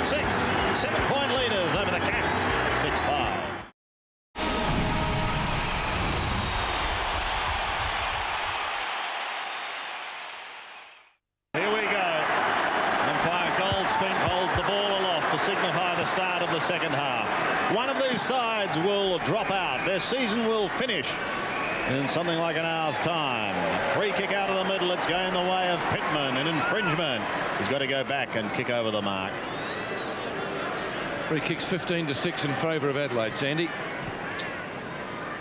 6. 7-point leaders over the Cats. 6-5. Holds the ball aloft to signify the start of the second half. One of these sides will drop out. Their season will finish in something like an hour's time. A free kick out of the middle. It's going the way of Pittman. An infringement. He's got to go back and kick over the mark. Free kicks 15-6 in favour of Adelaide, Sandy.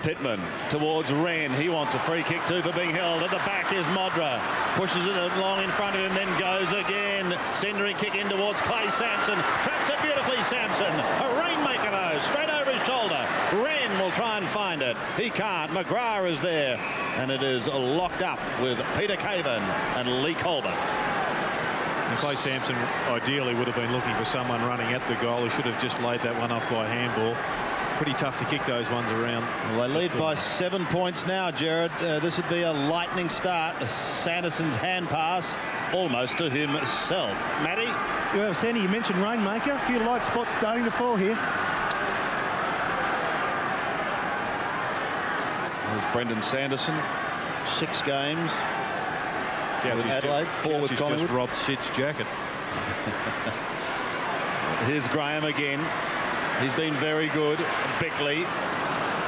Pittman towards Wren. He wants a free kick too for being held. At the back is Modra. Pushes it along in front of him, then goes again. Centering kick in towards Clay Sampson. Traps it beautifully, Sampson. A rainmaker though, straight over his shoulder. Wren will try and find it. He can't. McGrath is there. And it is locked up with Peter Caven and Lee Colbert. And Clay Sampson ideally would have been looking for someone running at the goal. He should have just laid that one off by handball. Pretty tough to kick those ones around. Well, they lead by 7 points now, Jared. This would be a lightning start. Sanderson's hand pass almost to himself. Matty? Well, Sandy, you mentioned rainmaker. A few light spots starting to fall here. There's Brendan Sanderson. 6 games with Adelaide. 4 with Collingwood. Just robbed Sid's jacket. Here's Graham again. He's been very good. Bickley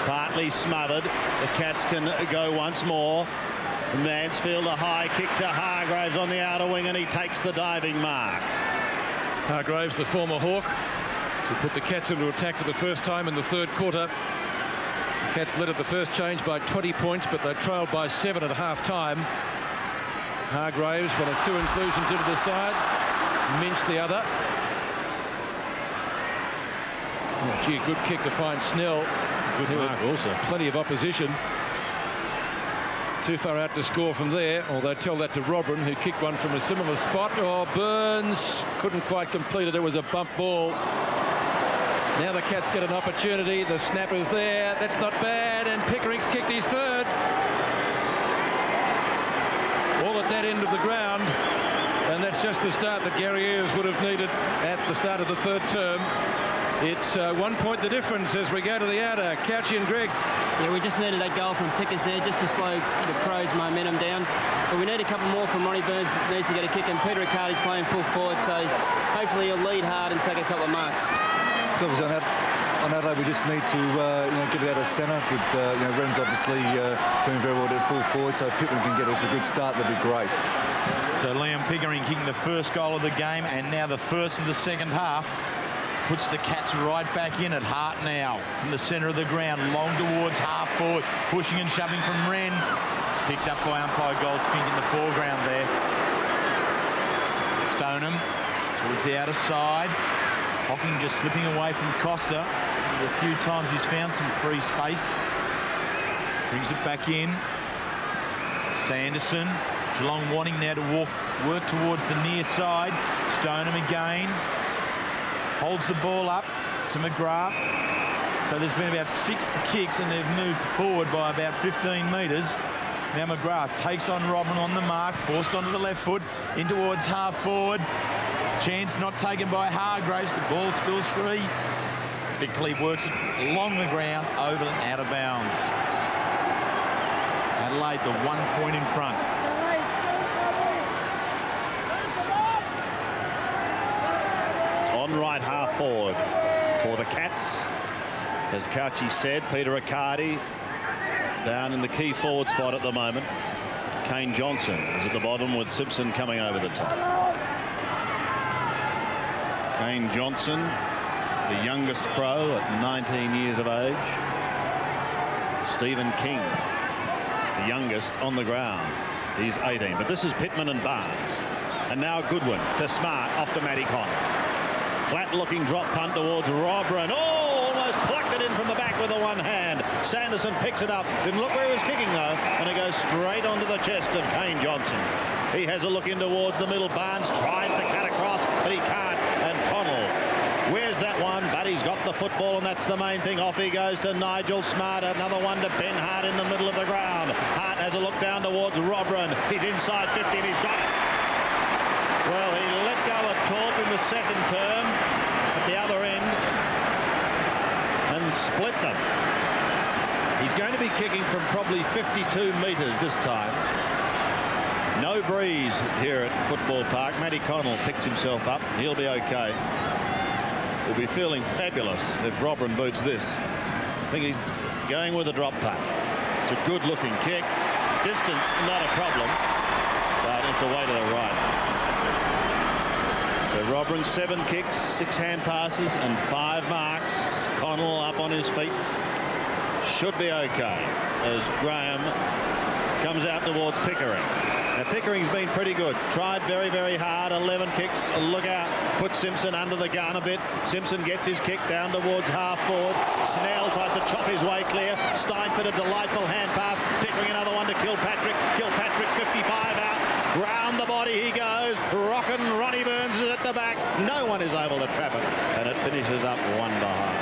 partly smothered. The Cats can go once more. Mansfield, a high kick to Hargraves on the outer wing, and he takes the diving mark. Hargraves, the former Hawk, to put the Cats into attack for the first time in the third quarter. The Cats led at the first change by 20 points, but they trailed by 7 at half-time. Hargraves, one of 2 inclusions into the side, minced the other. Oh, gee, good kick to find Snell. Good mark also. Plenty of opposition. Too far out to score from there, although tell that to Robin, who kicked one from a similar spot. Oh, Burns couldn't quite complete it. It was a bump ball. Now the Cats get an opportunity. The snapper's there. That's not bad. And Pickering's kicked his third. All at that end of the ground. And that's just the start that Gary Ayres would have needed at the start of the third term. It's 1 point the difference as we go to the outer. Couchy and Greg. Yeah, we just needed that goal from Pickers there just to slow the Crows' momentum down. But we need a couple more from Ronnie Burns. Needs to get a kick, and Peter Riccardi's playing full forward, so hopefully he'll lead hard and take a couple of marks. So on Adelaide, we just need to get it out of centre with Wren's obviously doing very well at full forward, so if Pittman can get us a good start, that'd be great. So Liam Pickering kicking the first goal of the game, and now the first of the second half. Puts the Cats right back in at Hart now from the centre of the ground, long towards half forward, pushing and shoving from Wren. Picked up by umpire Goldspink in the foreground there. Stoneham towards the outer side. Hocking just slipping away from Costa. A few times he's found some free space. Brings it back in. Sanderson. Geelong wanting now to work towards the near side. Stoneham again. Holds the ball up to McGrath. So there's been about 6 kicks and they've moved forward by about 15 metres. Now McGrath takes on Robin on the mark, forced onto the left foot, in towards half forward. Chance not taken by Hargraves. The ball spills free. Bickley works it along the ground, over and out of bounds. Adelaide, the 1 point in front. On right half forward for the Cats. As Couchy said, Peter Riccardi down in the key forward spot at the moment. Kane Johnson is at the bottom with Simpson coming over the top. Kane Johnson, the youngest Crow at 19 years of age. Stephen King, the youngest on the ground. He's 18. But this is Pittman and Barnes. And now Goodwin to Smart off to Matty Connell. Flat-looking drop punt towards Robran. Oh, almost plucked it in from the back with the one hand. Sanderson picks it up. Didn't look where he was kicking, though. And it goes straight onto the chest of Kane Johnson. He has a look in towards the middle. Barnes tries to cut across, but he can't. And Connell, where's that one? But he's got the football, and that's the main thing. Off he goes to Nigel Smart. Another one to Ben Hart in the middle of the ground. Hart has a look down towards Robran. He's inside 50, and he's got it. Well, he let go of Torp in the second term. at the other end and split them. He's going to be kicking from probably 52 metres this time. No breeze here at Football Park. Matty Connell picks himself up. He'll be okay. He'll be feeling fabulous if Robran boots this. I think he's going with a drop punt. It's a good-looking kick. Distance, not a problem, but it's away to the right. So Robran, 7 kicks, 6 hand passes, and 5 marks. Connell up on his feet. Should be okay as Graham comes out towards Pickering. Now Pickering's been pretty good. Tried very, very hard. 11 kicks. Look out. Put Simpson under the gun a bit. Simpson gets his kick down towards half forward. Snell tries to chop his way clear. Steinford, a delightful hand pass. Pickering another one to Kilpatrick. Kilpatrick's 55 out. Round the body he goes. Rockin' Ronnie Burns is at the back. No one is able to trap it. And it finishes up 1 behind.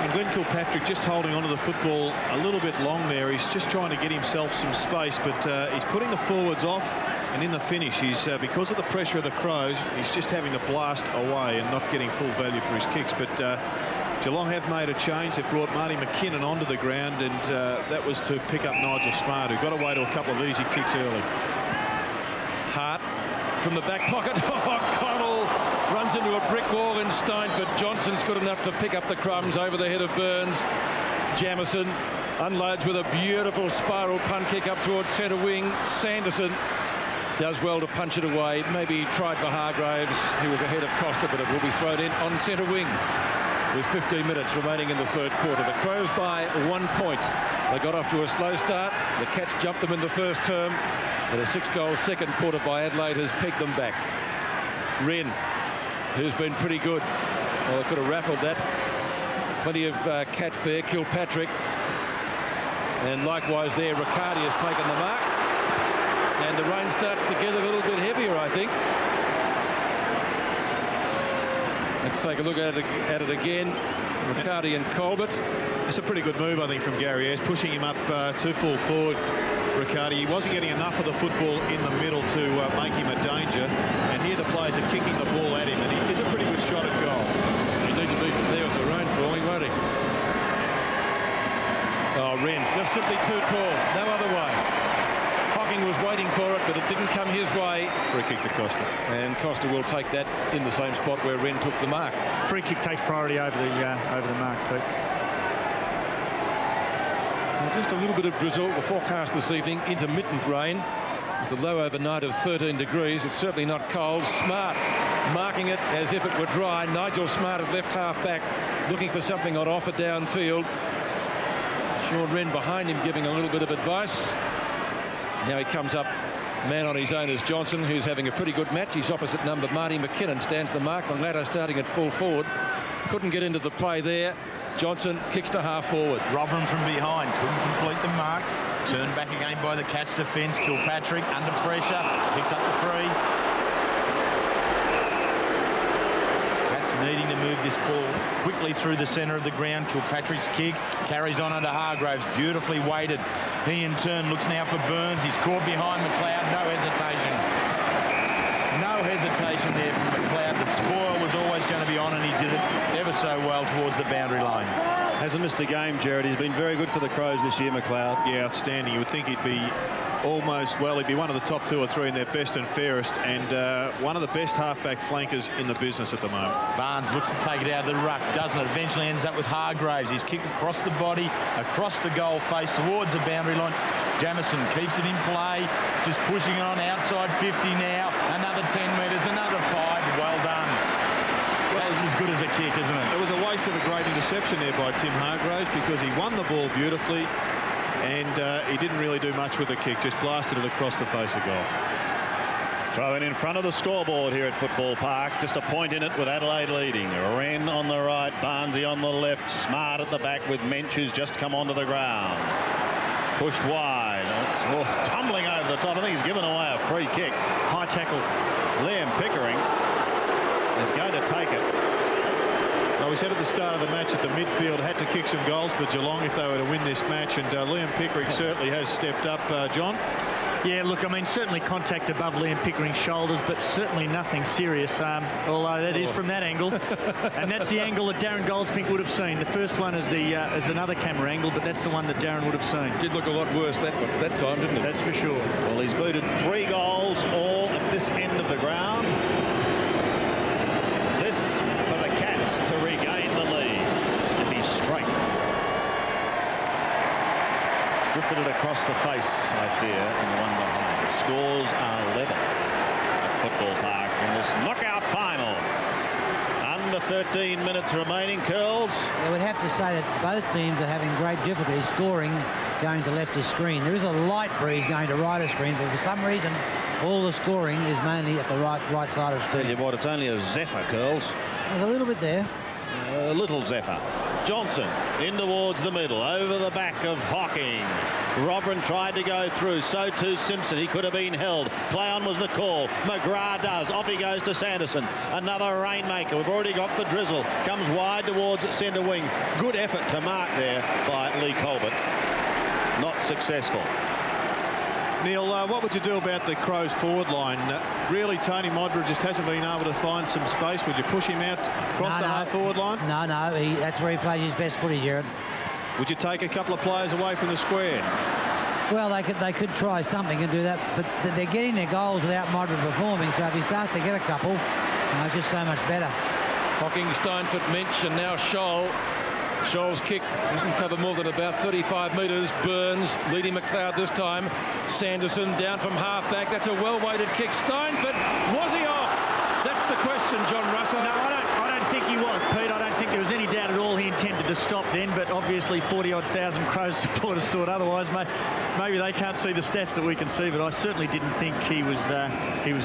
And Glenn Kilpatrick just holding onto the football a little bit long there. He's just trying to get himself some space, but he's putting the forwards off, and in the finish, he's because of the pressure of the Crows, he's just having to blast away and not getting full value for his kicks. But Geelong have made a change. They've brought Marty McKinnon onto the ground, and that was to pick up Nigel Smart, who got away to a couple of easy kicks early. Hart from the back pocket. Oh, Connell runs into a brick wall in Steinford. Johnson's good enough to pick up the crumbs over the head of Burns. Jamison unloads with a beautiful spiral punt kick up towards centre wing. Sanderson does well to punch it away. Maybe he tried for Hargraves. He was ahead of Costa, but it will be thrown in on centre wing with 15 minutes remaining in the third quarter. The Crows by 1 point. They got off to a slow start. The Cats jumped them in the first term, but a 6-goal second quarter by Adelaide has pegged them back. Wren, who's been pretty good. Well, they could have raffled that. Plenty of Cats there. Kilpatrick. And likewise there, Riccardi has taken the mark. And the rain starts to get a little bit heavier, I think. Let's take a look at it again. Riccardi and Colbert. It's a pretty good move, I think, from Gary Ayres, pushing him up to full forward. Riccardi, he wasn't getting enough of the football in the middle to make him a danger. And here the players are kicking the ball at him, and he is a pretty good shot at goal. He need to be from there with the rain falling, won't he? Oh, Wren, just simply too tall. No other way. Hocking was waiting for it, but it didn't come his way. Free kick to Costa. And Costa will take that in the same spot where Wren took the mark. Free kick takes priority over the mark, Pete. So just a little bit of drizzle. The forecast this evening, intermittent rain with a low overnight of 13 degrees. It's certainly not cold. Smart marking it as if it were dry. Nigel Smart at left half back looking for something on offer downfield. Sean Wren behind him giving a little bit of advice. Now he comes up, man on his own is Johnson, who's having a pretty good match. He's opposite number Marty McKinnon, stands the mark. The latter starting at full forward. Couldn't get into the play there. Johnson kicks to half forward. Robran from behind, couldn't complete the mark. Turned back again by the Cats defence. Kilpatrick under pressure, picks up the free. Cats needing to move this ball quickly through the centre of the ground. Kilpatrick's kick carries on under Hargraves, beautifully weighted. He in turn looks now for Burns. He's caught behind McLeod. No hesitation. No hesitation there from McLeod. The spoil was always going to be on, and he did it ever so well towards the boundary line. Hasn't missed a game, Jared. He's been very good for the Crows this year, McLeod. Yeah, outstanding. You would think he'd be almost, well, he'd be one of the top 2 or 3 in their best and fairest, and one of the best halfback flankers in the business at the moment. Barnes looks to take it out of the ruck, doesn't it? Eventually ends up with Hargraves. He's kicked across the body, across the goal face towards the boundary line. Jamison keeps it in play, just pushing it on outside 50 now. Another 10 metres, another 5. Well done. That's as good as a kick, isn't it? It was a waste of a great interception there by Tim Hargraves, because he won the ball beautifully, and he didn't really do much with the kick, just blasted it across the face of goal. Thrown in front of the scoreboard here at Football Park. Just a point in it with Adelaide leading. Wren on the right, Barnesy on the left, Smart at the back with Mensch, who's just come onto the ground. Pushed wide. It's tumbling over the top. I think he's given away a free kick. High tackle. Liam Pickering is going to take it. Well, we said at the start of the match that the midfield had to kick some goals for Geelong if they were to win this match, and Liam Pickering certainly has stepped up, John. Yeah, look, I mean, certainly contact above Liam Pickering's shoulders, but certainly nothing serious, although that is from that angle. And that's the angle that Darren Goldspink would have seen. The first one is another camera angle, but that's the one that Darren would have seen. Did look a lot worse that time, didn't it? That's for sure. Well, he's booted 3 goals, all at this end of the ground. This for the Cats to regain the lead if he's straight. It's drifted it across the face, I fear, in the one behind. Scores are level at Football Park in this knockout final. Under 13 minutes remaining. Curls. I would have to say that both teams are having great difficulty scoring going to left of screen. There is a light breeze going to right of screen, but for some reason all the scoring is mainly at the right side of the team. Tell you what, it's only a zephyr, Curls. There's a little bit there. A little zephyr. Johnson in towards the middle, over the back of Hocking. Robin tried to go through, so too Simpson. He could have been held. Play on was the call. McGrath does. Off he goes to Sanderson. Another rainmaker. We've already got the drizzle. Comes wide towards centre wing. Good effort to mark there by Lee Colbert. Not successful. Neil, what would you do about the Crows forward line? Really, Tony Modra just hasn't been able to find some space. Would you push him out across the half forward line? No, that's where he plays his best footy, Jared. Would you take a couple of players away from the square? Well, they could try something and do that, but they're getting their goals without Modra performing, so if he starts to get a couple, it's just so much better. Hocking, Steinfort, Minch, and now Scholl. Scholl's kick doesn't cover more than about 35 metres. Burns leading McLeod this time. Sanderson down from half-back. That's a well-weighted kick. Steinfort, was he off? That's the question, John Russell. No, I don't think he was, Pete. I don't think there was any doubt at all he intended to stop then, but obviously 40-odd thousand Crows supporters thought otherwise. Maybe they can't see the stats that we can see, but I certainly didn't think he was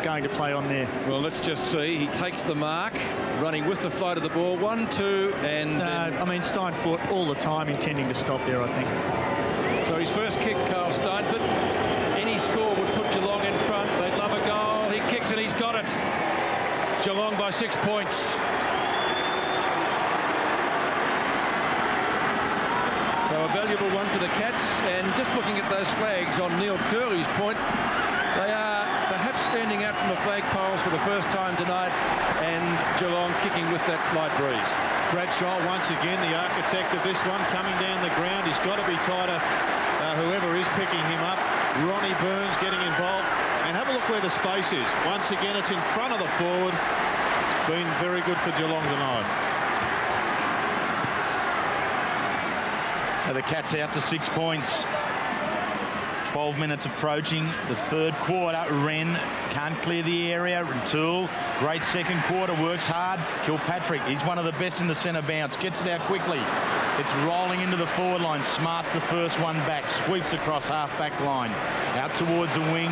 going to play on there. Well, let's just see. He takes the mark, running with the flight of the ball. 1, 2, and I mean, Steinfort all the time intending to stop there, I think. So his first kick, Carl Steinfort. Any score would put Geelong in front. They'd love a goal. He kicks and he's got it. Geelong by 6 points. So a valuable one for the Cats, and just looking at those flags on Neil Curley's point, they are perhaps standing out from the flag poles for the first time tonight, and Geelong kicking with that slight breeze. Bradshaw once again, the architect of this one, coming down the ground. He's got to be tighter, whoever is picking him up. Ronnie Burns getting involved. And have a look where the space is. Once again, it's in front of the forward. It's been very good for Geelong tonight. So the Cats out to 6 points. 12 minutes approaching the third quarter. Wren can't clear the area. Rantoul, great second quarter, works hard. Kilpatrick, he's one of the best in the centre bounce. Gets it out quickly. It's rolling into the forward line. Smart's the first one back. Sweeps across half-back line. Out towards the wing.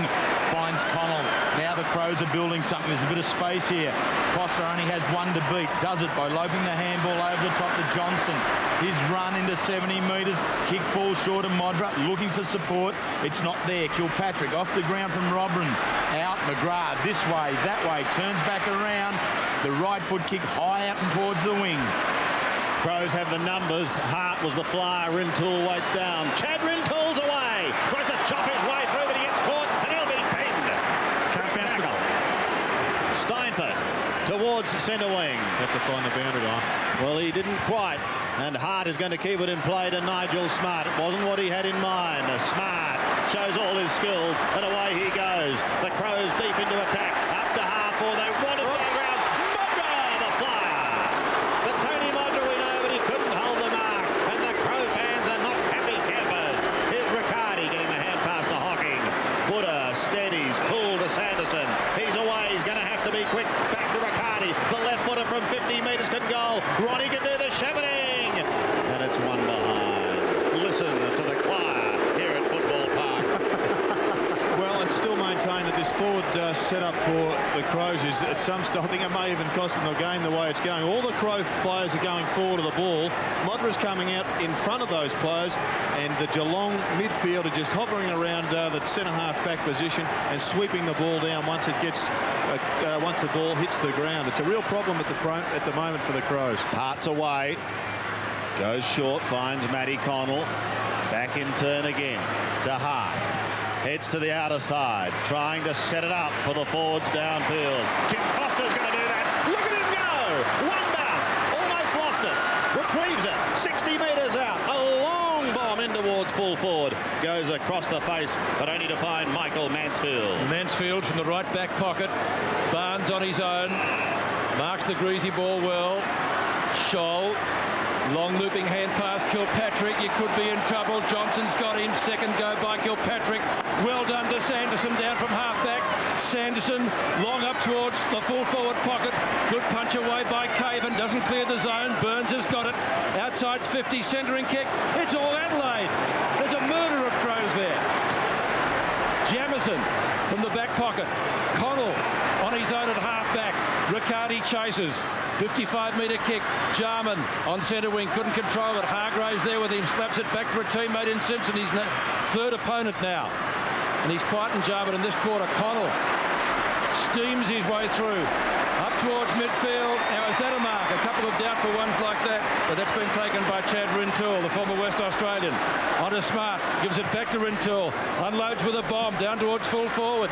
Finds Connell. Now the Crows are building something. There's a bit of space here. Costa only has one to beat. Does it by loping the handball over the top to Johnson. His run into 70 metres. Kick falls short of Modra. Looking for support. It's not there. Kilpatrick off the ground from Robin. Out McGrath. This way, that way. Turns back around. The right foot kick high out and towards the wing. Crows have the numbers. Hart was the flyer. Rintoul waits down. Chad Rintoul's away. Tries to chop his way through, but he gets caught and he'll be pinned. Can't bounce the ball. Steinfort towards centre wing. Have to find the boundary line. Well, he didn't quite. And Hart is going to keep it in play to Nigel Smart. It wasn't what he had in mind. Smart shows all his skills and away he goes. The Crows deep into attack. Up to half four. They want it on the ground. Modra, the flyer. The Tony Modra we know, but he couldn't hold the mark. And the Crow fans are not happy campers. Here's Riccardi getting the hand pass to Hocking. Buddha steadies. Cool to Sanderson. He's away. He's going to have to be quick. Back to Riccardi. The left footer from 50 metres can goal. Ronnie can do the shepherding. And it's one behind. Listen to the choir here at Football Park. Well, it's still maintained that this forward setup for the Crows is at some stage. I think it may even cost them the game the way it's going. All the Crow players are going forward of the ball. Modra's coming out in front of those players, and the Geelong midfield are just hovering around the centre half back position and sweeping the ball down once it gets once the ball hits the ground. It's a real problem at the moment for the Crows. Hart's away. Goes short, finds Matty Connell. Back in turn again to Hart. Heads to the outer side, trying to set it up for the forwards downfield. Kim Costa's going to do that. Look at him go! One bounce, almost lost it. Retrieves it, 60 metres out. A long bomb in towards full forward. Goes across the face, but only to find Michael Mansfield. Mansfield from the right back pocket. Barnes on his own. Marks the greasy ball well. Scholl. Long looping hand pass, Kilpatrick. You could be in trouble. Johnson's got him. Second go by Kilpatrick. Well done to Sanderson down from halfback. Sanderson long up towards the full forward pocket. Good punch away by Caven. Doesn't clear the zone. Burns has got it. Outside 50, centering kick. It's all Adelaide. There's a murder of Crows there. Jamison from the back pocket. Connell on his own at halfback. Riccardi chases. 55-metre kick. Jarman on centre wing. Couldn't control it. Hargraves there with him. Slaps it back for a teammate in Simpson. His third opponent now. And he's quietened Jarman in this quarter. Connell steams his way through. Up towards midfield. Now, is that a mark? A couple of doubtful ones like that. But that's been taken by Chad Rintoul, the former West Australian. Onto Smart. Gives it back to Rintoul. Unloads with a bomb. Down towards full forward.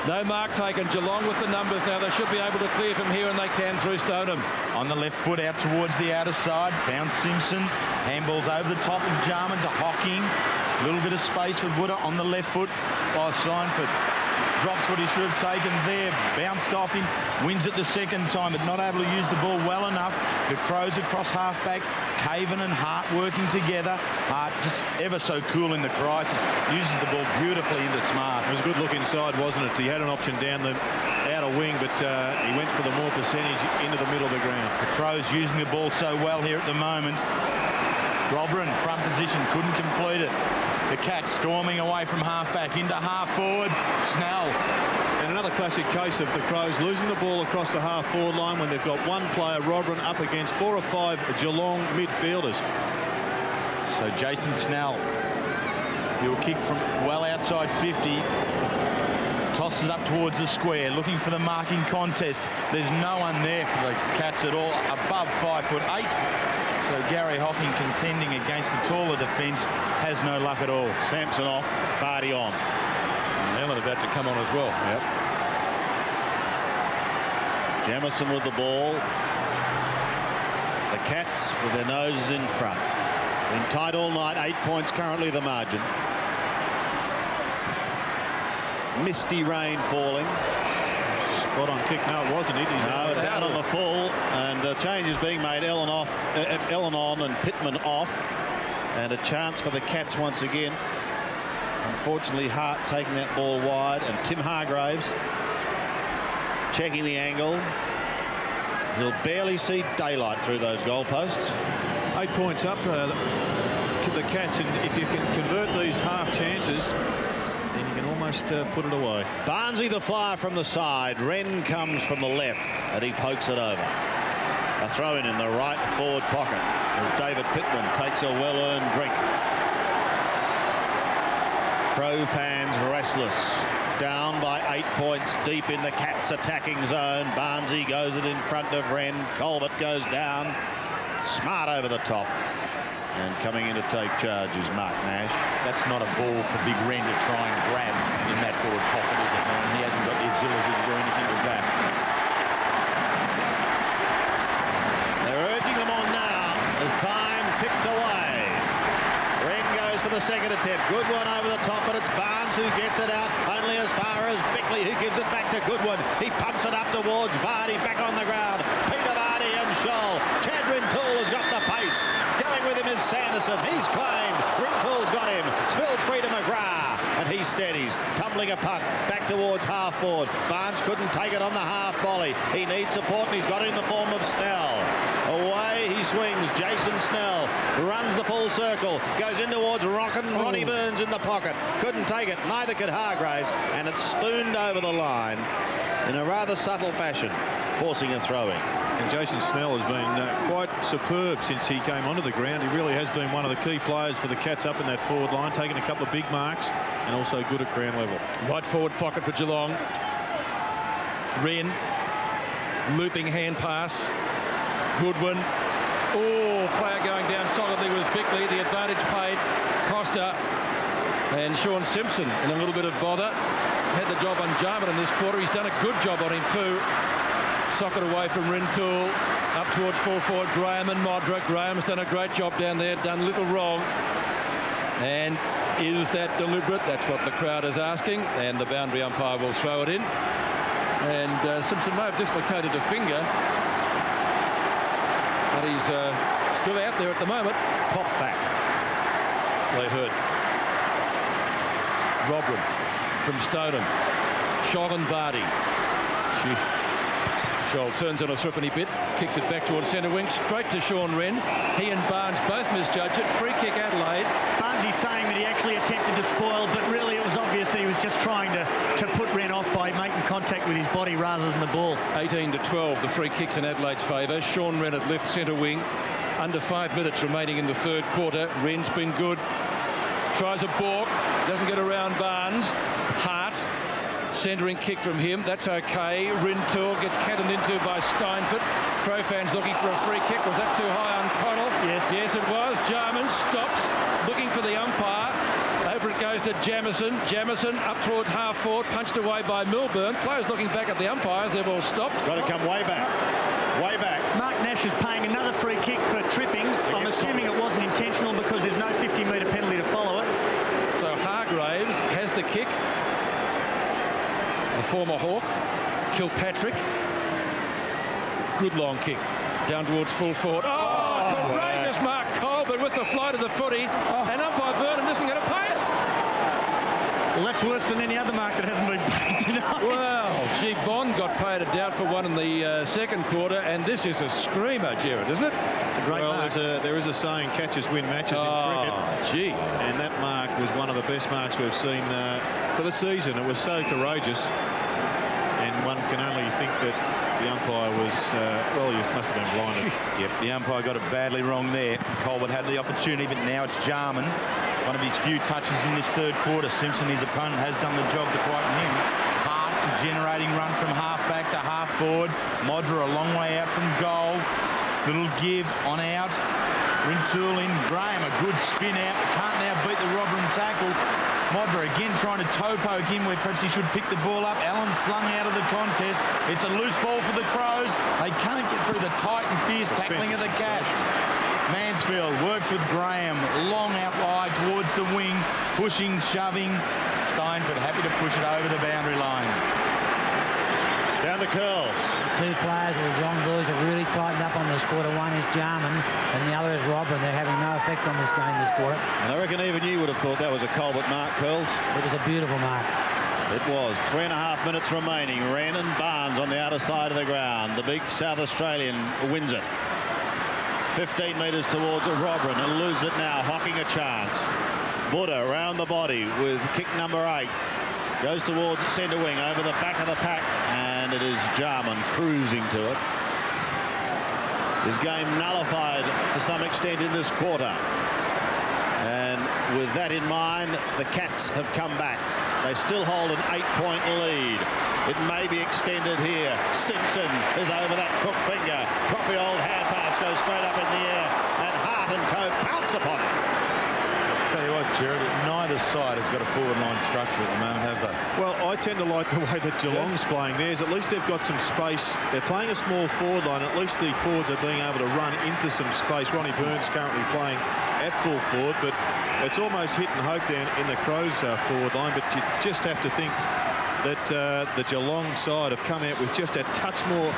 No mark taken. Geelong with the numbers now. They should be able to clear from here, and they can through Stoneham. On the left foot out towards the outer side. Found Simpson. Handballs over the top of Jarman to Hocking. A little bit of space for Woodder on the left foot by Seinfeld. Drops what he should have taken there. Bounced off him. Wins it the second time, but not able to use the ball well enough. The Crows across halfback. Caven and Hart working together. Hart just ever so cool in the crisis. Uses the ball beautifully into Smart. It was a good look inside, wasn't it? He had an option down the outer wing, but he went for the more percentage into the middle of the ground. The Crows using the ball so well here at the moment. Robrin, front position, couldn't complete it. The Cats storming away from halfback into half forward. Snell. And another classic case of the Crows losing the ball across the half forward line when they've got one player, Robrin, up against 4 or 5 Geelong midfielders. So Jason Snell, he'll kick from well outside 50. Tosses up towards the square, looking for the marking contest. There's no one there for the Cats at all, above 5'8". So Gary Hocking contending against the taller defence has no luck at all. Sampson off, Vardy on. Allen about to come on as well. Yep. Jamison with the ball. The Cats with their noses in front. Been tight all night, 8 points currently the margin. Misty rain falling. Spot on kick. No, it wasn't. No, it's out on the full, and the change is being made. Ellen on and Pittman off, and a chance for the Cats once again. Unfortunately, Hart taking that ball wide, and Tim Hargraves checking the angle. He'll barely see daylight through those goalposts. 8 points up, the Cats, and if you can convert these half chances, then you can almost put it away. Barnsley the flyer from the side. Wren comes from the left, and he pokes it over. A throw in the right forward pocket as David Pittman takes a well-earned drink. Crow fans restless. Down by 8 points deep in the Cats attacking zone. Barnsley goes it in front of Wren. Colbert goes down. Smart over the top. And coming in to take charge is Mark Nash. That's not a ball for Big Wren to try and grab in that forward pocket, is it? And he hasn't got the agility to do anything with that. They're urging them on now as time ticks away. Wren goes for the second attempt. Goodwin over the top, but it's Barnes who gets it out only as far as Bickley, who gives it back to Goodwin. He pumps it up towards Vardy, back on the ground. Peter Vardy and Scholl. Chad Rintoul has got the pace. Going with him is Sanderson. He's claimed. Rintoul's got him. Spills free to McGrath. And he steadies. Tumbling a punt back towards half forward. Barnes couldn't take it on the half volley. He needs support, and he's got it in the form of Snell. Away he swings. Jason Snell runs the full circle. Goes in towards Ronnie Burns in the pocket. Couldn't take it. Neither could Hargraves. And it's spooned over the line in a rather subtle fashion, forcing a throw-in. And Jason Snell has been quite superb since he came onto the ground. He really has been one of the key players for the Cats up in that forward line, taking a couple of big marks and also good at ground level. Right forward pocket for Geelong. Wren. Looping hand pass. Goodwin. Oh, player going down solidly was Bickley. The advantage paid. Costa And Sean Simpson in a little bit of bother. Had the job on Jarman in this quarter. He's done a good job on him too. Socket away from Rintoul. Up towards full forward Graham and Modric. Graham's done a great job down there. Done little wrong. And is that deliberate? That's what the crowd is asking. And the boundary umpire will throw it in. And Simpson may have dislocated a finger. But he's still out there at the moment. Pop back. They heard. Robin from Stoneham. Shogun Vardy. Scholl turns on a threepenny bit, kicks it back towards centre wing, straight to Sean Wren. He and Barnes both misjudge it. Free kick Adelaide. Barnsley's saying that he actually attempted to spoil, but really it was obvious that he was just trying to put Wren off by making contact with his body rather than the ball. 18-12, the free kicks in Adelaide's favour. Sean Wren at left centre wing. Under 5 minutes remaining in the third quarter. Wren's been good. Tries a balk, doesn't get around Barnes. Hart, centering kick from him, that's okay. Rintoul gets cannoned into by Steinfort. Crow fans looking for a free kick. Was that too high on Connell? Yes, it was. Jarman stops, looking for the umpire. Over it goes to Jamieson. Jamieson up towards half forward, punched away by Milburn. Players looking back at the umpires, they've all stopped. Got to come way back. Way back. Mark Nash is paying another free kick for tripping. I'm assuming it wasn't intentional because there's no 50-metre penalty to follow it. So Hargraves has the kick. The former Hawk, Kilpatrick. Good long kick down towards full forward. Oh, courageous Mark Colbert with the flight of the footy. And umpire Vernon isn't going to pay it. Well, that's worse than any other mark that hasn't been paid tonight. Well, gee, Bond got paid a doubtful one in the second quarter, and this is a screamer, Gerard, isn't it? It's a great mark. There is a saying, catches win matches in cricket. Gee. And that mark was one of the best marks we've seen for the season. It was so courageous. And one can only think that the umpire was, well, he must have been blinded. Yep, the umpire got it badly wrong there. Colbert had the opportunity, but now it's Jarman. One of his few touches in this third quarter. Simpson, his opponent, has done the job to quieten him. Hart generating run from half back to half forward. Modra a long way out from goal. Little give on out. Rintoul in. Graham a good spin out. Can't now beat the Robin tackle. Modra again trying to toe poke him where perhaps he should pick the ball up. Allen slung out of the contest. It's a loose ball for the Crows. They can't get through the tight and fierce tackling of the Cats. Mansfield works with Graham. Long out wide towards the wing. Pushing, shoving. Steinford happy to push it over the boundary line. Down to curls. Two players of the Geelong boys have really tightened up on this quarter. One is Jarman and the other is Robin. They're having no effect on this game this quarter. And I reckon even you would have thought that was a Colbert mark, Curls. It was a beautiful mark. It was. 3.5 minutes remaining. Wren and Barnes on the outer side of the ground. The big South Australian wins it. 15 metres towards Robin and loses it now. Hocking a chance. Buddha around the body with kick number 8. Goes towards centre wing over the back of the pack, and it is Jarman cruising to it. His game nullified to some extent in this quarter. And with that in mind, the Cats have come back. They still hold an 8-point lead. It may be extended here. Simpson is over that crook finger. Proper old hand pass goes straight up in the air, and Hart and Co pounce upon it. Tell you what, Gerard, neither side has got a forward line structure at the moment, have they? Well, I tend to like the way that Geelong's playing theirs. At least they've got some space. They're playing a small forward line. At least the forwards are being able to run into some space. Ronnie Burns currently playing at full forward, but it's almost hit and hope down in the Crows forward line. But you just have to think that the Geelong side have come out with just a touch more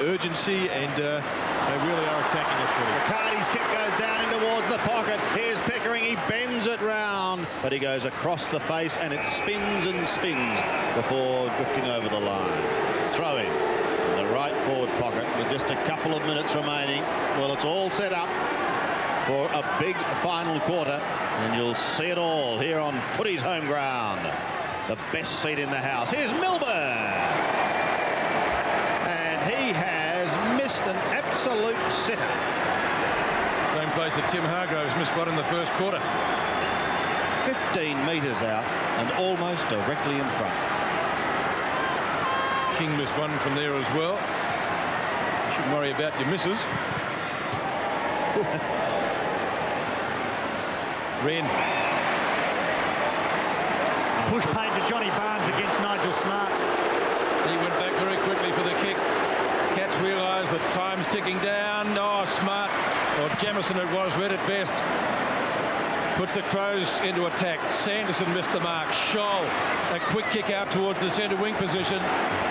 urgency, and they really are attacking the footy. McCarty's kick goes down in towards the pocket. Here's Pickering. He bends it round, but he goes across the face, and it spins and spins before drifting over the line. Throw in the right forward pocket with just a couple of minutes remaining. Well, it's all set up for a big final quarter, and you'll see it all here on Footy's home ground. The best seat in the house. Here's Milburn. And he has missed an absolute sitter. Same place that Tim Hargraves missed one in the first quarter. 15 metres out and almost directly in front. King missed one from there as well. You shouldn't worry about your misses. Wren push paid to Johnny Barnes against Nigel Smart. He went back very quickly for the kick. Cats realise that time's ticking down. Oh, Smart, or Jamison it was, read it best. Puts the Crows into attack. Sanderson missed the mark. Scholl, a quick kick out towards the centre wing position.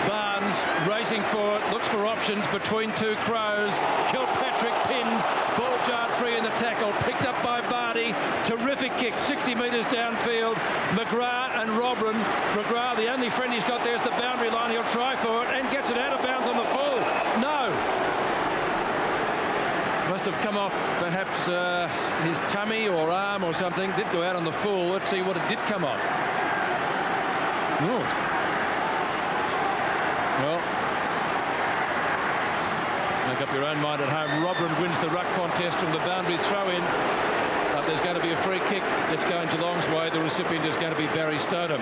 Barnes racing for it, looks for options between two Crows. Kilpatrick pinned, ball jarred free in the tackle, picked up by Vardy. Terrific kick, 60 metres downfield. McGrath and Robran. McGrath, the only friend he's got there is the boundary line. He'll try for it and gets it out of bounds on the full. No. Must have come off perhaps his tummy or arm or something. Did go out on the full. Let's see what it did come off. Oh. Well, make up your own mind at home. Robran wins the ruck contest from the boundary throw-in. But there's going to be a free kick that's going Geelong's way. The recipient is going to be Barry Stoneham.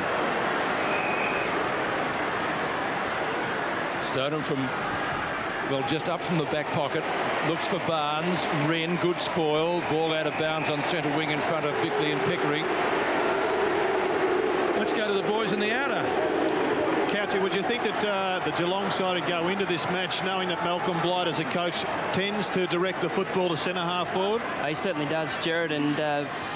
Stoneham from... well, just up from the back pocket, looks for Barnes. Wren, good spoil. Ball out of bounds on centre wing in front of Bickley and Pickering. Let's go to the boys in the outer. Couchy, would you think that the Geelong side would go into this match knowing that Malcolm Blight as a coach tends to direct the football to centre half forward? He certainly does, Jared, and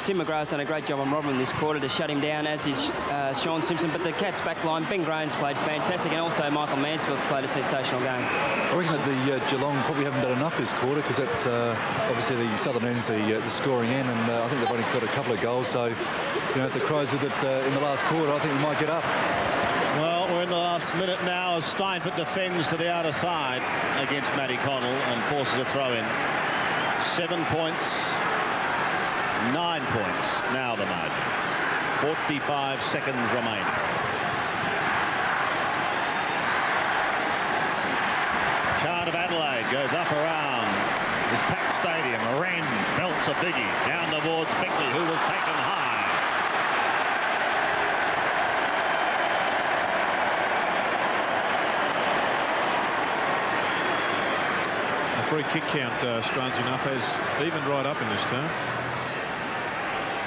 Tim McGrath's done a great job on Robin this quarter to shut him down, as is Sean Simpson. But the Cats' back line, Ben Graham's played fantastic, and also Michael Mansfield's played a sensational game. I reckon that the Geelong probably haven't done enough this quarter, because that's obviously the southern end's the scoring end, and I think they've only got a couple of goals. So, you know, if the Crows with it in the last quarter, I think we might get up. Well, we're in the last minute now as Steinfort defends to the outer side against Matty Connell and forces a throw-in. 7 points, 9 points now the margin. 45 seconds remaining. Chant of Adelaide goes up around this packed stadium. Wren belts a biggie down towards Bickley, who was taken high. Free kick count, strange enough, has evened right up in this term.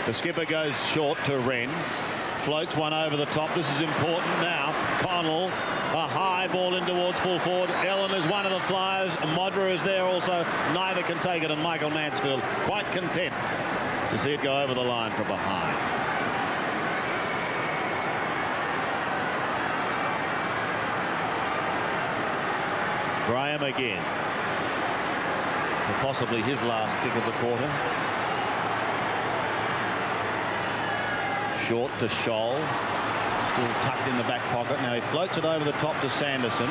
The skipper goes short to Wren. Floats one over the top. This is important now. Connell, a high ball in towards full forward. Ellen is one of the flyers. Modra is there also. Neither can take it, and Michael Mansfield quite content to see it go over the line from behind. Graham again. Possibly his last kick of the quarter. Short to Scholl. Still tucked in the back pocket. Now he floats it over the top to Sanderson.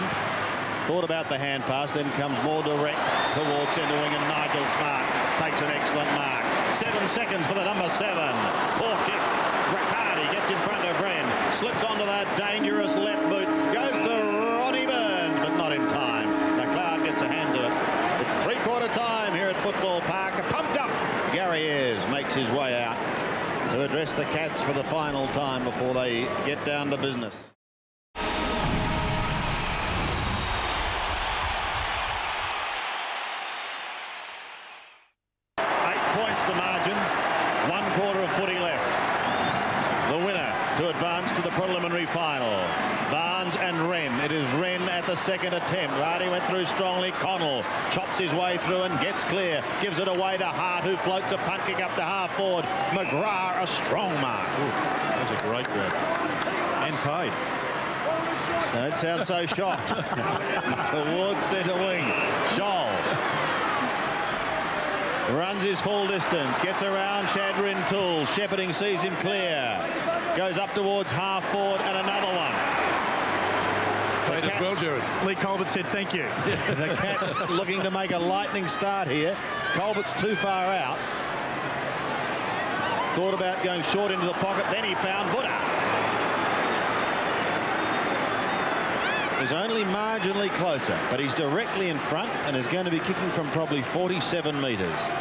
Thought about the hand pass, then comes more direct towards centre wing, and Nigel Smart takes an excellent mark. 7 seconds for the number 7. Poor kick. Riccardi gets in front of Wren. Slips onto that dangerous left boot. Goes to Ronnie Burns, but not in time. McLeod gets a hand to it. It's 3/4 time here at Football Park. Pumped up. Gary Ayres makes his way out to address the Cats for the final time before they get down to business. 8 points the margin. 1/4 of footy left. The winner to advance to the preliminary final. Barnes and Wren. It is Wren at the second attempt. Vardy went through strongly. Connell chops his way through and gets clear. Gives it away to Hart, who floats a punt kick up to half forward. McGrath, a strong mark. That was a great grab. And paid. Don't sound so shocked. Towards centre wing. Scholl runs his full distance. Gets around Shadrin Toole. Shepherding sees him clear. Goes up towards half forward, and another one. Played as well, Jared. Lee Colbert said thank you. The Cats looking to make a lightning start here. Colbert's too far out. Thought about going short into the pocket, then he found Buddha. He's only marginally closer, but he's directly in front and is going to be kicking from probably 47 metres.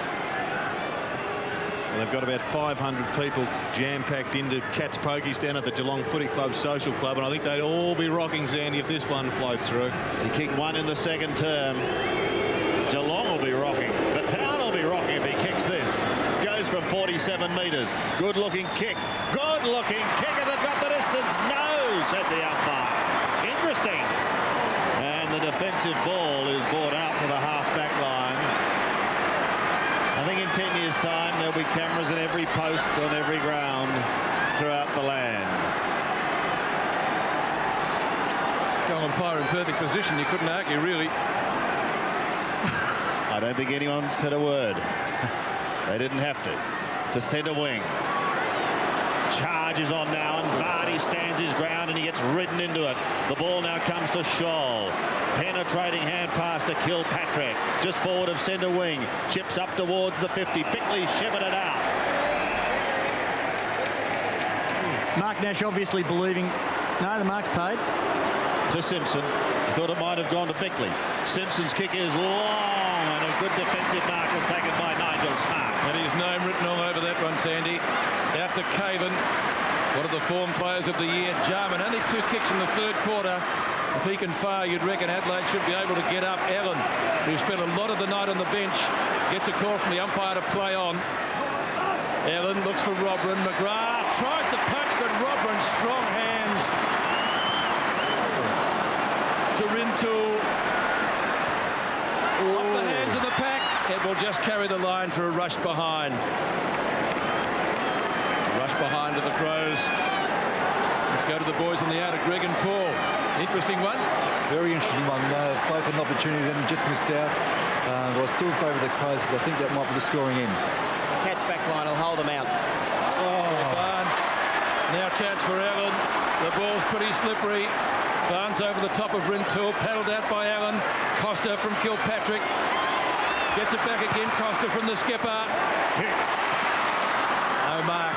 Well, they've got about 500 people jam-packed into Cats Pokies down at the Geelong Footy Club Social Club, and I think they'd all be rocking, Zandy, if this one floats through. He kicked one in the second term. Geelong will be rocking. The town will be rocking if he kicks this. Goes from 47 metres. Good-looking kick. Good-looking kick as it got the distance. distance? No, said the umpire. Interesting. And the defensive ball is brought out to the half-back line. I think in 10 years' time there'll be cameras at every post on every ground throughout the land. Goal umpire in perfect position. You couldn't argue, really. I don't think anyone said a word. They didn't have to. To centre wing. Charge is on now, and Vardy stands his ground, and he gets ridden into it. The ball now comes to Scholl. Penetrating hand pass to Kilpatrick. Just forward of centre wing. Chips up towards the 50. Bickley shivered it out. Mark Nash obviously believing. No, the mark's paid. To Simpson. He thought it might have gone to Bickley. Simpson's kick is long, and a good defensive mark is taken by Nigel Smart. And his name written all over that one, Sandy. Out to Caven, one of the form players of the year. Jarman, only 2 kicks in the third quarter. If he can fire, you'd reckon Adelaide should be able to get up. Allen, who spent a lot of the night on the bench, gets a call from the umpire to play on. Allen looks for Robran. McGrath tries to punch, but Robran, strong hands. To Rintoul. Off the hands of the pack. It will just carry the line for a rush behind. Rush behind to the Crows. Let's go to the boys in the outer. Greg and Paul. Interesting one. Very interesting one. Both had an opportunity, then just missed out. But I still favour the Crows because I think that might be the scoring end. Cats back line will hold them out. Barnes. Now chance for Allen. The ball's pretty slippery. Barnes over the top of Rintoul, paddled out by Allen. Costa from Kilpatrick. Gets it back again. Costa from the skipper. No mark.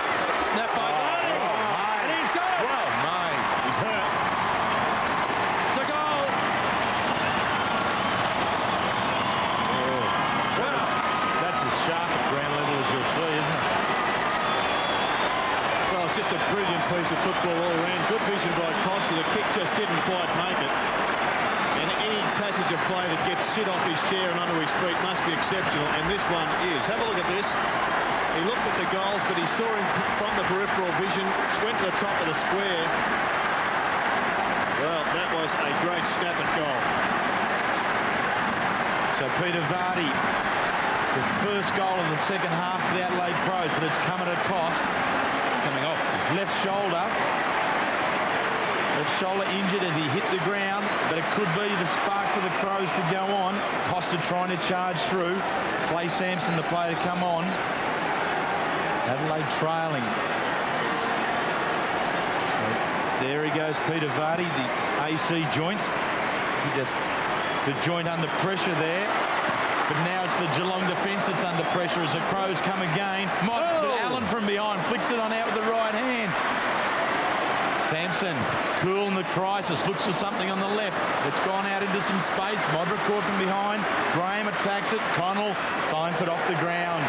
Snap by Barney. And he's got it. Well made. He's hurt. It's a goal. Wow. That's as sharp at ground level as you'll see, isn't it? Well, it's just a brilliant piece of football all around. Good vision by Costa. The kick just didn't quite make it. And any passage of play that gets sit off his chair and under his feet must be exceptional. And this one is. Have a look at this. He looked at the goals, but he saw him from the peripheral vision. Went to the top of the square. Well, that was a great snap at goal. So Peter Vardy, the first goal of the second half for the Adelaide Crows, but it's come at a cost. Coming off. His left shoulder injured as he hit the ground, but it could be the spark for the Crows to go on. Costa trying to charge through. Clay Sampson, the player, to come on. Adelaide trailing. So there he goes, Peter Vardy, the AC joint. The joint under pressure there. But now it's the Geelong defence that's under pressure as the Crows come again. Allen from behind flicks it on out with the right hand. Sampson, cool in the crisis, looks for something on the left. It's gone out into some space. Modric caught from behind. Graham attacks it. Connell, Steinford off the ground.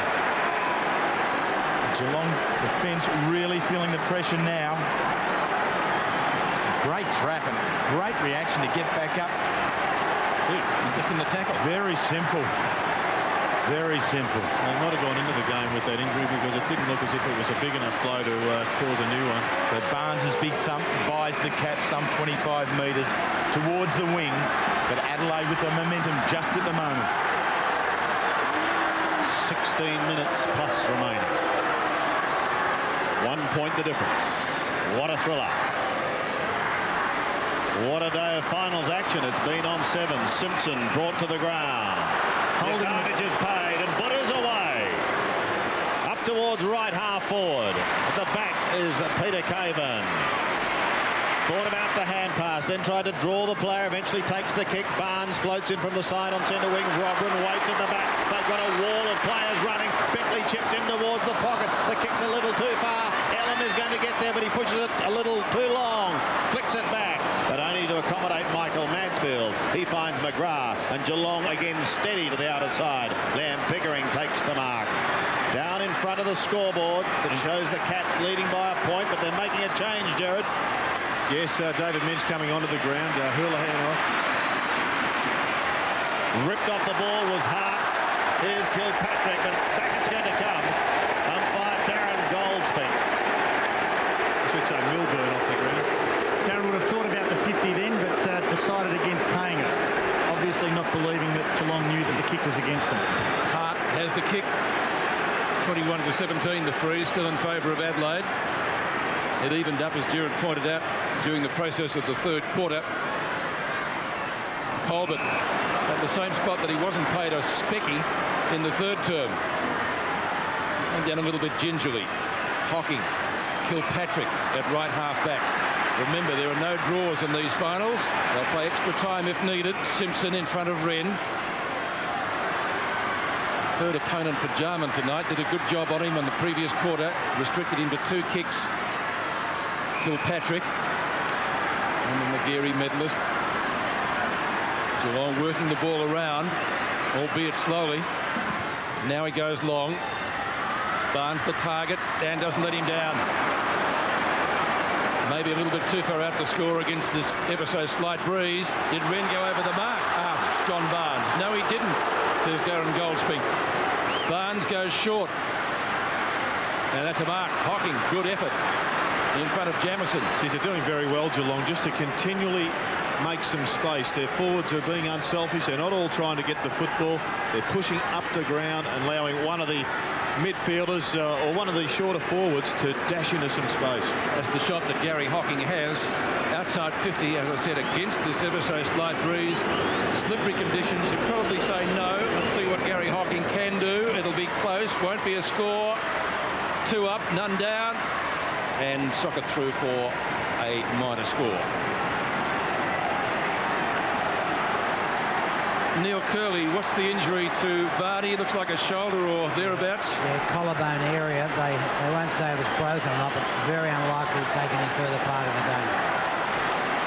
Geelong defence really feeling the pressure now. Great trap and great reaction to get back up. Just in the tackle. Very simple. Very simple. They might have gone into the game with that injury because it didn't look as if it was a big enough blow to cause a new one. So Barnes' big thump buys the Cats some 25 metres towards the wing, but Adelaide with the momentum just at the moment. 16 minutes plus remaining. 1 point the difference. What a thriller. What a day of finals action. It's been on 7. Simpson brought to the ground. The advantage is paid and Butters away. Up towards right half forward. At the back is Peter Caven. Thought about the hand pass, then tried to draw the player, eventually takes the kick. Barnes floats in from the side on centre wing. Robran waits at the back. They've got a wall of players running. Bickley chips in towards the pocket. The kick's a little too far. Allen is going to get there, but he pushes it a little too long. Flicks it back, but only to accommodate Michael Mansfield. He finds McGrath, and Geelong again steady to the outer side. Liam Pickering takes the mark. Down in front of the scoreboard that shows the Cats leading by a point, but they're making a change, Jared. Yes, David Minch coming onto the ground. Houlihan off. Ripped off the ball was Hart. Here's Kilpatrick, and back it's going to come. Umpire Darren Goldsmith. should say Milburn, off the ground. Darren would have thought about the 50 then, but decided against paying it. Obviously not believing that Geelong knew that the kick was against them. Hart has the kick. 21-17, the freeze, still in favour of Adelaide. It evened up, as Gerard pointed out, during the process of the third quarter. Colbert at the same spot that he wasn't paid a specky in the third term. Came down a little bit gingerly. Hocking, Kilpatrick at right half back. Remember, there are no draws in these finals. They'll play extra time if needed. Simpson in front of Wren. Third opponent for Jarman tonight. Did a good job on him in the previous quarter. Restricted him to 2 kicks. Kilpatrick, former McGarry medalist. Geelong working the ball around, albeit slowly. Now he goes long. Barnes the target. Dan doesn't let him down. Maybe a little bit too far out to score against this ever so slight breeze. Did Wren go over the mark? Asks John Barnes. No, he didn't, says Darren Goldspink. Barnes goes short. And that's a mark. Hocking, good effort in front of Jamison. They're doing very well, Geelong, just to continually make some space. Their forwards are being unselfish. They're not all trying to get the football. They're pushing up the ground and allowing one of the midfielders or one of the shorter forwards to dash into some space. That's the shot that Gary Hocking has. Outside 50, as I said, against this ever so slight breeze. Slippery conditions. You'd probably say no. Let's see what Gary Hocking can do. It'll be close. Won't be a score. 2 up, none down. And sock it through for a minor score. Neil Curley, what's the injury to Vardy? Looks like a shoulder or thereabouts. Yeah, collarbone area. They won't say it was broken or not, but very unlikely to take any further part in the game.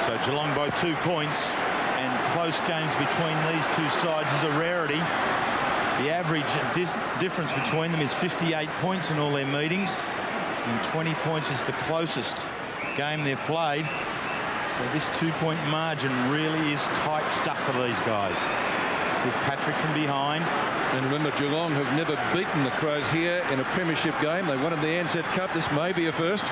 So Geelong by 2 points, and close games between these two sides is a rarity. The average difference between them is 58 points in all their meetings, and 20 points is the closest game they've played. So this 2-point margin really is tight stuff for these guys. With Patrick from behind. And remember, Geelong have never beaten the Crows here in a premiership game. They won in the Ansett Cup. This may be a first.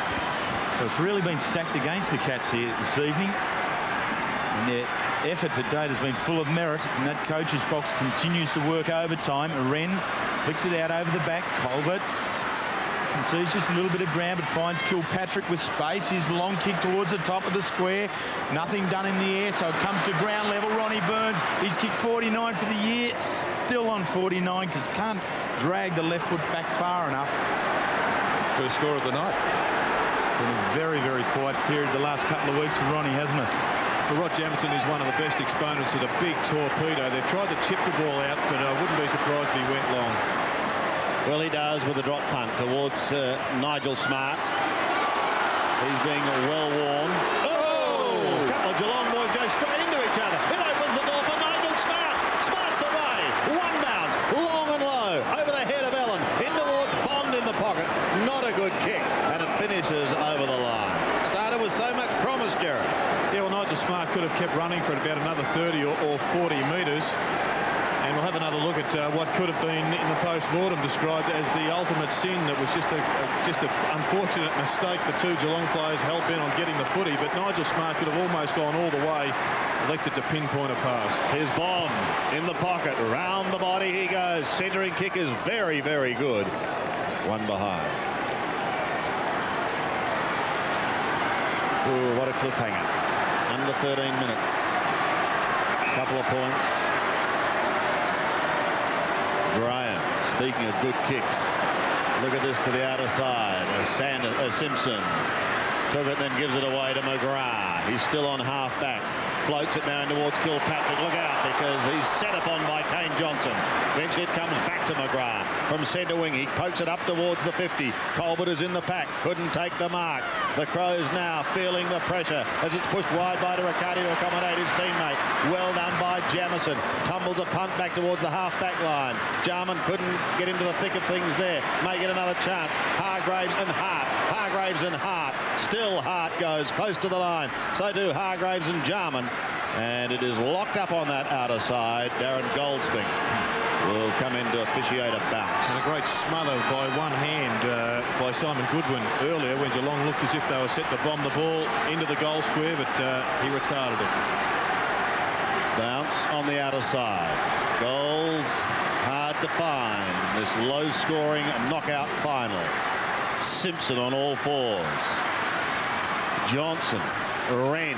So it's really been stacked against the Cats here this evening. And their effort to date has been full of merit. And that coach's box continues to work overtime. Wren flicks it out over the back. Colbert concedes just a little bit of ground, but finds Kilpatrick with space. His long kick towards the top of the square. Nothing done in the air, so it comes to ground level. Ronnie Burns, he's kicked 49 for the year. Still on 49 because can't drag the left foot back far enough. First score of the night. Been a very, very quiet period the last couple of weeks for Ronnie, hasn't it? Well, Rod Jamison is one of the best exponents of the big torpedo. They've tried to chip the ball out, but I wouldn't be surprised if he went long. Well, he does with a drop punt towards Nigel Smart. He's being well worn. Oh! A couple of Geelong boys go straight into each other. It opens the door for Nigel Smart. Smart's away. One bounce, long and low, over the head of Ellen, in towards Bond in the pocket. Not a good kick, and it finishes over the line. Started with so much promise, Gerard. Yeah, well, Nigel Smart could have kept running for about another 30 or 40 metres. And we'll have another look at what could have been in the post-mortem described as the ultimate sin. That was just an unfortunate mistake for 2 Geelong players hell-bent on getting the footy. But Nigel Smart could have almost gone all the way, elected to pinpoint a pass. Here's Bond in the pocket. Round the body he goes. Centering kick is very, very good. One behind. Ooh, what a cliffhanger. Under 13 minutes. Couple of points. Graham, speaking of good kicks, look at this to the outer side. Simpson took it, then gives it away to McGrath. He's still on half back. Floats it now towards Kilpatrick. Look out, because he's set upon by Kane Johnson. Eventually it comes back to McGrath from centre wing. He pokes it up towards the 50. Colbert is in the pack. Couldn't take the mark. The Crows now feeling the pressure as it's pushed wide by Riccardi to accommodate his teammate. Well done by Jamison. Tumbles a punt back towards the half-back line. Jarman couldn't get into the thick of things there. May get another chance. Hargraves and Hart. Hargraves and Hart. Still Hart goes close to the line. So do Hargraves and Jarman. And it is locked up on that outer side. Darren Goldspink. will come in to officiate a bounce. There's a great smother by one hand by Simon Goodwin earlier when Geelong looked as if they were set to bomb the ball into the goal square, but he retarded it. Bounce on the outer side. Goals hard to find. This low-scoring knockout final. Simpson on all fours. Johnson, Wren,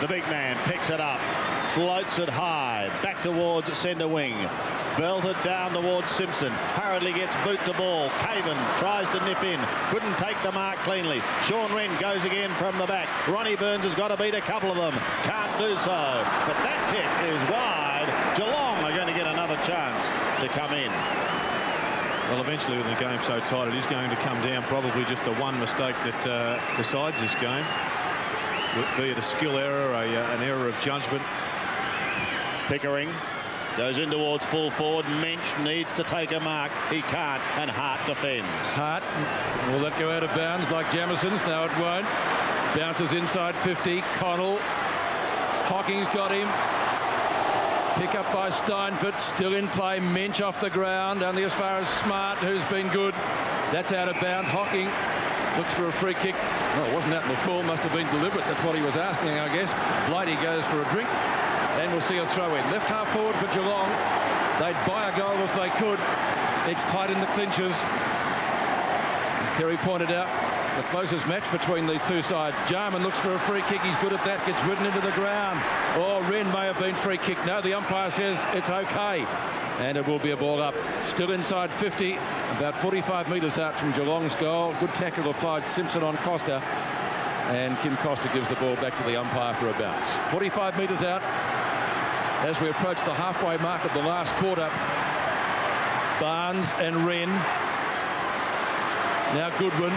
the big man, picks it up, floats it high, back towards centre wing. Belted down towards Simpson. Hurriedly gets boot to ball. Caven tries to nip in. Couldn't take the mark cleanly. Sean Wren goes again from the back. Ronnie Burns has got to beat a couple of them. Can't do so. But that kick is wide. Geelong are going to get another chance to come in. Well, eventually with the game so tight, it is going to come down. Probably just the one mistake that decides this game. Be it a skill error, an error of judgment. Pickering goes in towards full forward. Mensch needs to take a mark. He can't, and Hart defends. Hart, will that go out of bounds like Jamison's? No, it won't. Bounces inside 50. Connell. Hocking's got him. Pick up by Steinfort. Still in play. Mensch off the ground. Only as far as Smart, who's been good. That's out of bounds. Hocking looks for a free kick. Well, it wasn't out in the full. Must have been deliberate. That's what he was asking, I guess. Blighty goes for a drink. And we'll see a throw in. Left half forward for Geelong. They'd buy a goal if they could. It's tight in the clinches. As Terry pointed out, the closest match between the two sides. Jarman looks for a free kick. He's good at that. Gets ridden into the ground. Oh, Wren may have been free kick. No, the umpire says it's okay. And it will be a ball up. Still inside 50. About 45 metres out from Geelong's goal. Good tackle applied. Simpson on Costa. And Kim Costa gives the ball back to the umpire for a bounce. 45 metres out as we approach the halfway mark of the last quarter. Barnes and Wren. Now Goodwin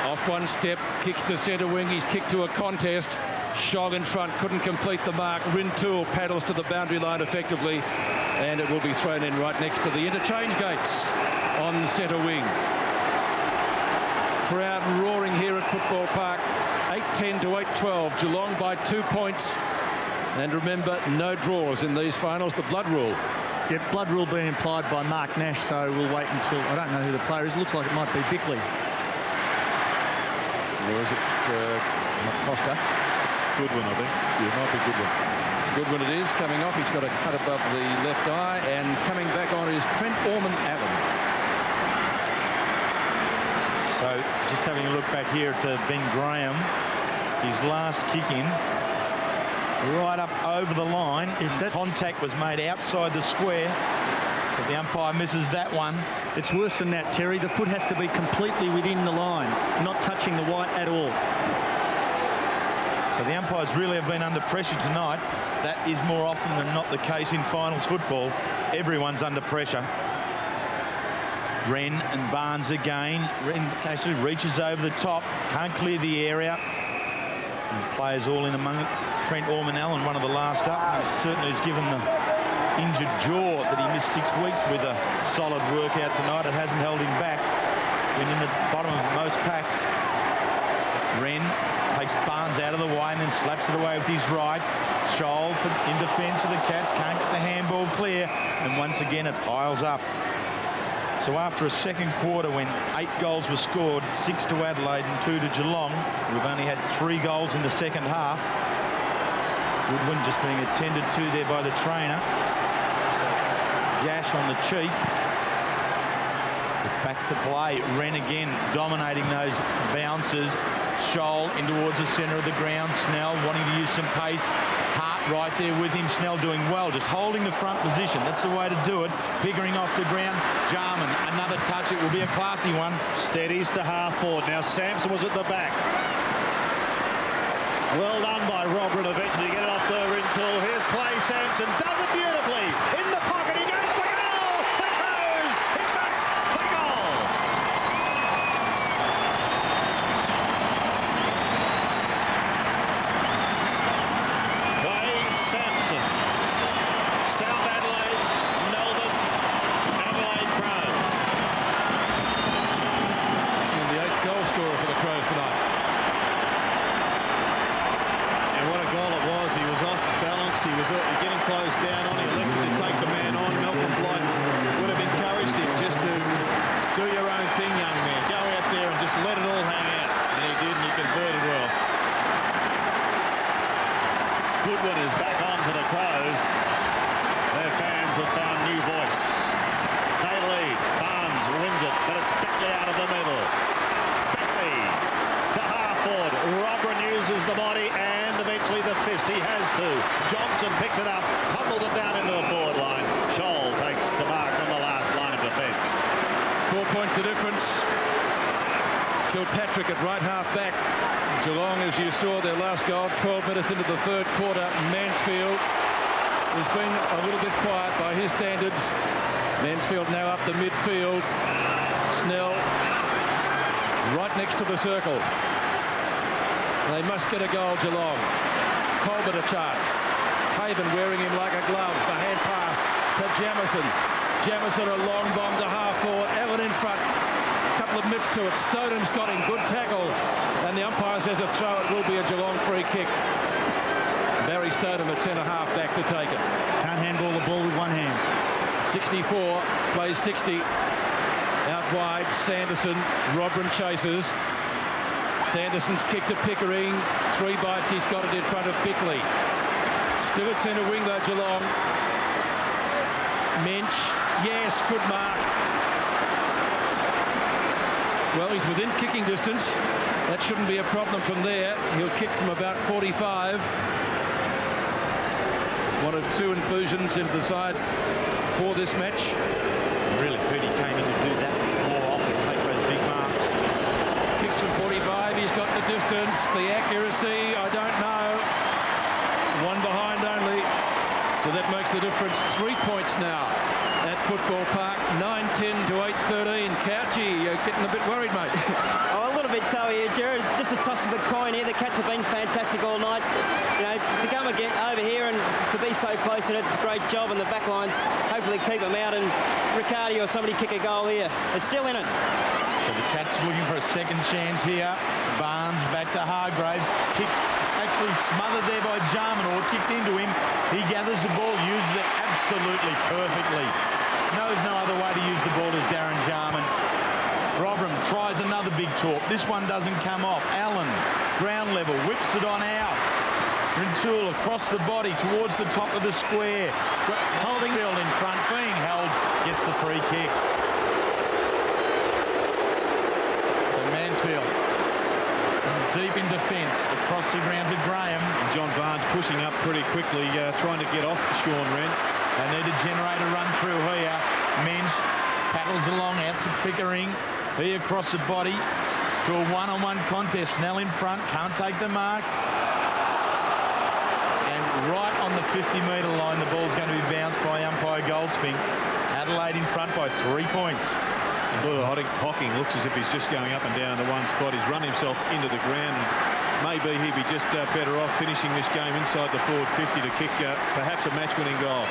off one step, kicks to centre wing. He's kicked to a contest. Scholl in front, couldn't complete the mark. Rintoul paddles to the boundary line effectively, and it will be thrown in right next to the interchange gates on centre wing. Crowd roaring here at Football Park. 8-10 to 8-12. Geelong by 2 points. And remember, no draws in these finals. The blood rule. Yeah, blood rule being implied by Mark Nash, so we'll wait until... I don't know who the player is. Looks like it might be Bickley. Or is it Costa? Goodwin, I think. Yeah, it might be Goodwin. Goodwin it is, coming off. He's got a cut above the left eye, and coming back on is Trent Orman-Allen. So just having a look back here at Ben Graham, his last kick in, right up over the line. If contact was made outside the square, so the umpire misses that one. It's worse than that, Terry. The foot has to be completely within the lines, not touching the white at all. So the umpires really have been under pressure tonight. That is more often than not the case in finals football. Everyone's under pressure. Wren and Barnes again. Wren actually reaches over the top, can't clear the area. And players all in among it. Trent Orman-Allen, one of the last up, and certainly has given the injured jaw that he missed 6 weeks with a solid workout tonight. It hasn't held him back. Been in the bottom of most packs. Wren takes Barnes out of the way and then slaps it away with his right. Scholl in defence for the Cats, can't get the handball clear, and once again it piles up. So after a second quarter when 8 goals were scored, 6 to Adelaide and 2 to Geelong, we've only had 3 goals in the second half. Goodwin just being attended to there by the trainer. So, gash on the cheek. Back to play. Wren again dominating those bounces. Scholl in towards the centre of the ground. Snell wanting to use some pace. Hart right there with him. Snell doing well, just holding the front position. That's the way to do it. Pickering off the ground. Jarman, another touch. It will be a classy one. Steadies to half forward. Now Sampson was at the back. Well done by Robert eventually to get it off to Rintoul. Here's Clay Sampson. Does it beautifully. In the pocket. He goes for goal. The Crows hit back for goal. Clay Sampson. South Adelaide, Melbourne, Adelaide Crows. And the 8th goal scorer for the Crows tonight. He was off balance. He was getting closed down on. He elected to take the man on. Malcolm Blight Lions have found new voice. They lead. Barnes wins it, but it's Beckley out of the middle. Beckley to half-forward. Robran uses the body and eventually the fist. He has to. Johnson picks it up, tumbles it down into the forward line. Scholl takes the mark on the last line of defence. 4 points the difference. Kilpatrick at right half-back. Geelong, as you saw, their last goal, 12 minutes into the third quarter. Mansfield has been a little bit quiet by his standards. Mansfield now up the midfield. Snell right next to the circle. They must get a goal, Geelong. Colbert a chance. Haven wearing him like a glove. The hand pass to Jamison. Jamison a long bomb to half forward. Allen in front. A couple of mitts to it. Stoneham's got him. Good tackle. And the umpire says a throw. It will be a Geelong free kick. Barry Stoneham at centre half back to take it. Can't handball the ball with one hand. 64 plays 60. Out wide, Sanderson. Robran chases. Sanderson's kick to Pickering. 3 bites. He's got it in front of Bickley. Still at centre wing though, Geelong. Mensch. Yes, good mark. Well, he's within kicking distance. That shouldn't be a problem from there. He'll kick from about 45. One of 2 inclusions into the side for this match. Really, Purdy came in to do that more often, take those big marks. Kicks from 45. He's got the distance, the accuracy. I don't know. 1 behind only. So that makes the difference. 3 points now at Football Park. 9-10 to 8-13. Couchy, you're getting a bit worried, mate. Oh, a little bit toey here, Jared. Just a toss of the coin here. The Cats have been fantastic all night. You know, to come again over here and to be so close, and it's a great job. And the back lines hopefully keep them out. And Riccardi or somebody kick a goal here. It's still in it. So the Cats looking for a second chance here. Barnes back to Hargraves. Kick actually smothered there by Jarman, or kicked into him. He gathers the ball, uses it absolutely perfectly. Knows no other way to use the ball as Darren Jarman. Robran tries another big talk. This one doesn't come off. Allen, ground level, whips it on out. Rintoul across the body towards the top of the square. Holdingfield in front, being held, gets the free kick. So Mansfield deep in defence across the ground to Graham. And John Barnes pushing up pretty quickly, trying to get off Sean Wren. They need to generate a run through here. Mensch paddles along out to Pickering. He across the body to a one-on-one contest. Snell in front, can't take the mark. And right on the 50-metre line, the ball's going to be bounced by umpire Goldspink. Adelaide in front by 3 points. Hocking looks as if he's just going up and down in the one spot. He's run himself into the ground. Maybe he'd be just better off finishing this game inside the forward 50 to kick perhaps a match-winning goal.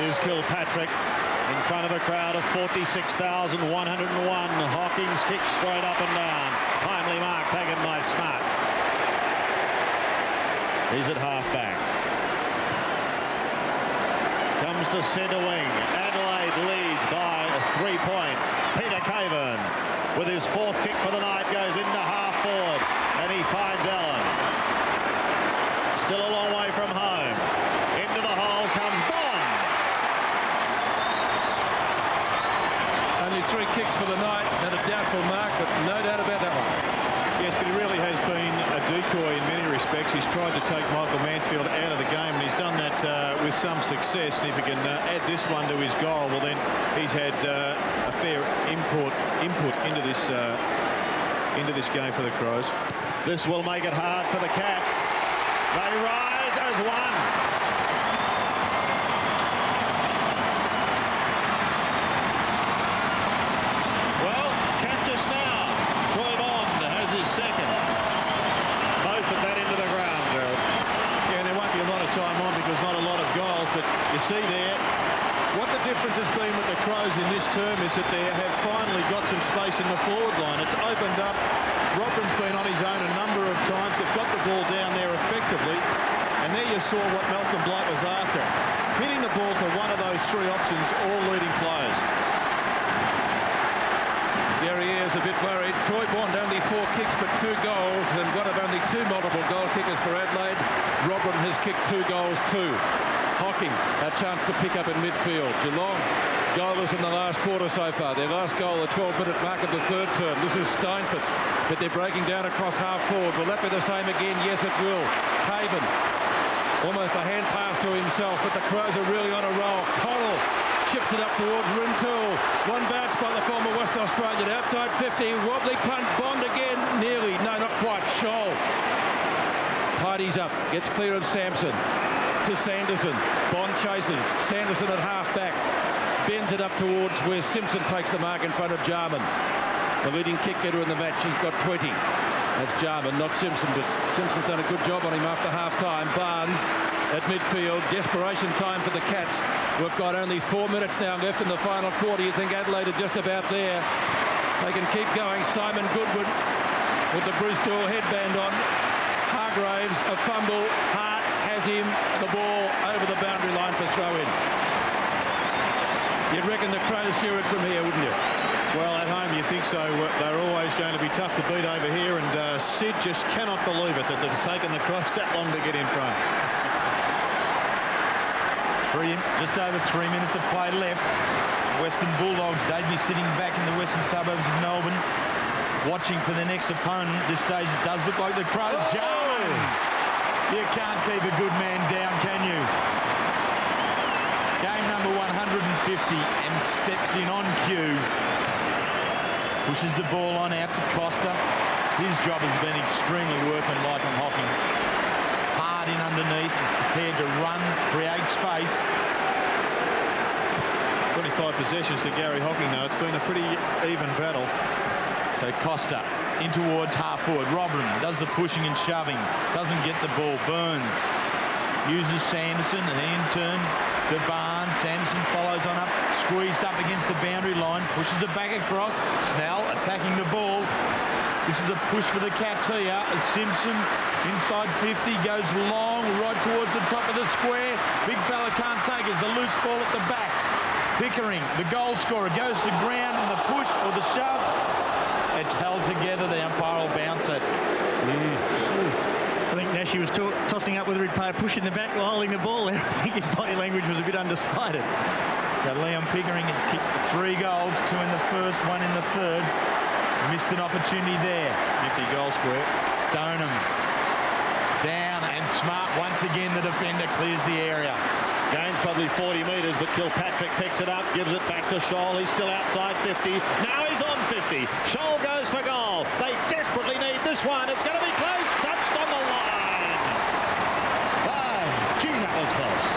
Here's Kilpatrick in front of a crowd of 46,101. Hawkins kicks straight up and down. Timely mark taken by Smart. He's at half-back. Comes to centre wing. Adelaide leads by 3 points. Peter Cavan with his 4th kick for the night goes into half-forward and he finds Allen. Still a long way from home. Into the hole comes Bond. Only 3 kicks for the night and a doubtful mark, but no doubt about that one. Yes, but he really has been a decoy in many respects. He's tried to take Michael Mansfield out of the game, and he's done that with some success. And if he can add this one to his goal, well, then he's had a fair input into this game for the Crows. This will make it hard for the Cats. They rise as one. Well, catch us now. Troy Bond has his second. Both put that into the ground, Gerald. Yeah, and there won't be a lot of time on because not a lot of goals, but you see there, what the difference has been with the Crows in this term is that they have finally got some space in the forward line. It's opened up. Robran's been on his own a number of times. They've got the ball down there effectively. And there you saw what Malcolm Blight was after. Hitting the ball to one of those 3 options, all leading players. Gary Ayres a bit worried. Troy Bond only 4 kicks but 2 goals, and one of only 2 multiple goal kickers for Adelaide. Robran has kicked 2 goals too. Hocking, a chance to pick up in midfield. Geelong goalless in the last quarter so far. Their last goal, the 12-minute mark of the third term. This is Steinford, but they're breaking down across half forward. Will that be the same again? Yes, it will. Caven, almost a hand pass to himself, but the Crows are really on a roll. Coral chips it up towards Rintoul. One bounce by the former West Australian. Outside 50, wobbly punt, Bond again. Nearly, no, not quite. Scholl tidies up, gets clear of Sampson. To Sanderson. Bond chases. Sanderson at half back. Bends it up towards where Simpson takes the mark in front of Jarman. The leading kick getter in the match. He's got 20. That's Jarman, not Simpson, but Simpson's done a good job on him after half-time. Barnes at midfield. Desperation time for the Cats. We've got only 4 minutes now left in the final quarter. You think Adelaide are just about there. They can keep going. Simon Goodwin with the Bruce Doyle headband on. Hargraves, a fumble. Hart has him. The ball over the boundary line for throw-in. You'd reckon the Crows steer it from here, wouldn't you? Well, at home you think so. They're always going to be tough to beat over here, and Sid just cannot believe it that it's taken the Crows that long to get in front. Just over 3 minutes of play left. Western Bulldogs, they'd be sitting back in the western suburbs of Melbourne, watching for their next opponent. At this stage, it does look like the Crows. Jarman! You can't keep a good man down, can you? Game number 150, and steps in on cue. Pushes the ball on out to Costa. His job has been extremely workmanlike on Hocking. Hard in underneath, and prepared to run, create space. 25 possessions to Gary Hocking, though. It's been a pretty even battle. So Costa in towards half forward. Robin does the pushing and shoving. Doesn't get the ball. Burns uses Sanderson. He in turn to Barnes. Sanderson follows on up. Squeezed up against the boundary line. Pushes it back across. Snell attacking the ball. This is a push for the Cats here. As Simpson inside 50 goes long right towards the top of the square. Big fella can't take it. It's a loose ball at the back. Pickering, the goal scorer, goes to ground in the push or the shove. It's held together. The umpire will bounce it. I think Nashi was tossing up whether he'd play a push in the back while holding the ball there. I think his body language was a bit undecided. So Leon Pickering has kicked 3 goals, 2 in the first, 1 in the third. Missed an opportunity there. Nifty goal square. Stoneham down and Smart once again. The defender clears the area. Gains probably 40 metres, but Kilpatrick picks it up, gives it back to Scholl. He's still outside 50. Now he's on 50. Scholl goes for goal. They desperately need this one. It's going to be close. Touched on the line. Oh, gee, that was close.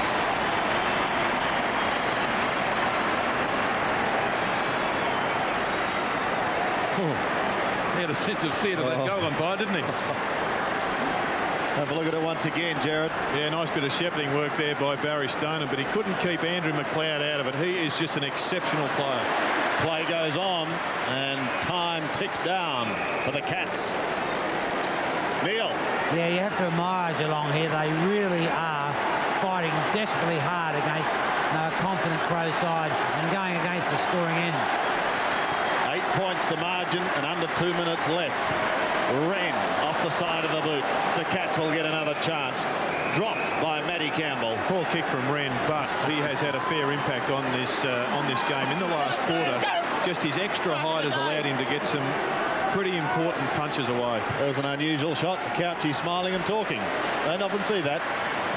Oh, he had a sense of fear to that goal umpire, didn't he? Have a look at it once again, Jared. Yeah, nice bit of shepherding work there by Barry Stoneham, but he couldn't keep Andrew McLeod out of it. He is just an exceptional player. Play goes on, and time ticks down for the Cats. Neil. Yeah, you have to admire Geelong here. They really are fighting desperately hard against a confident Crow side and going against the scoring end. 8 points the margin and under 2 minutes left. Wren off the side of the boot. The Cats will get another chance. Dropped by Matty Campbell. Poor kick from Wren, but he has had a fair impact on this game in the last quarter. Just his extra height has allowed him to get some pretty important punches away. There's an unusual shot. Couchy smiling and talking. Don't often see that.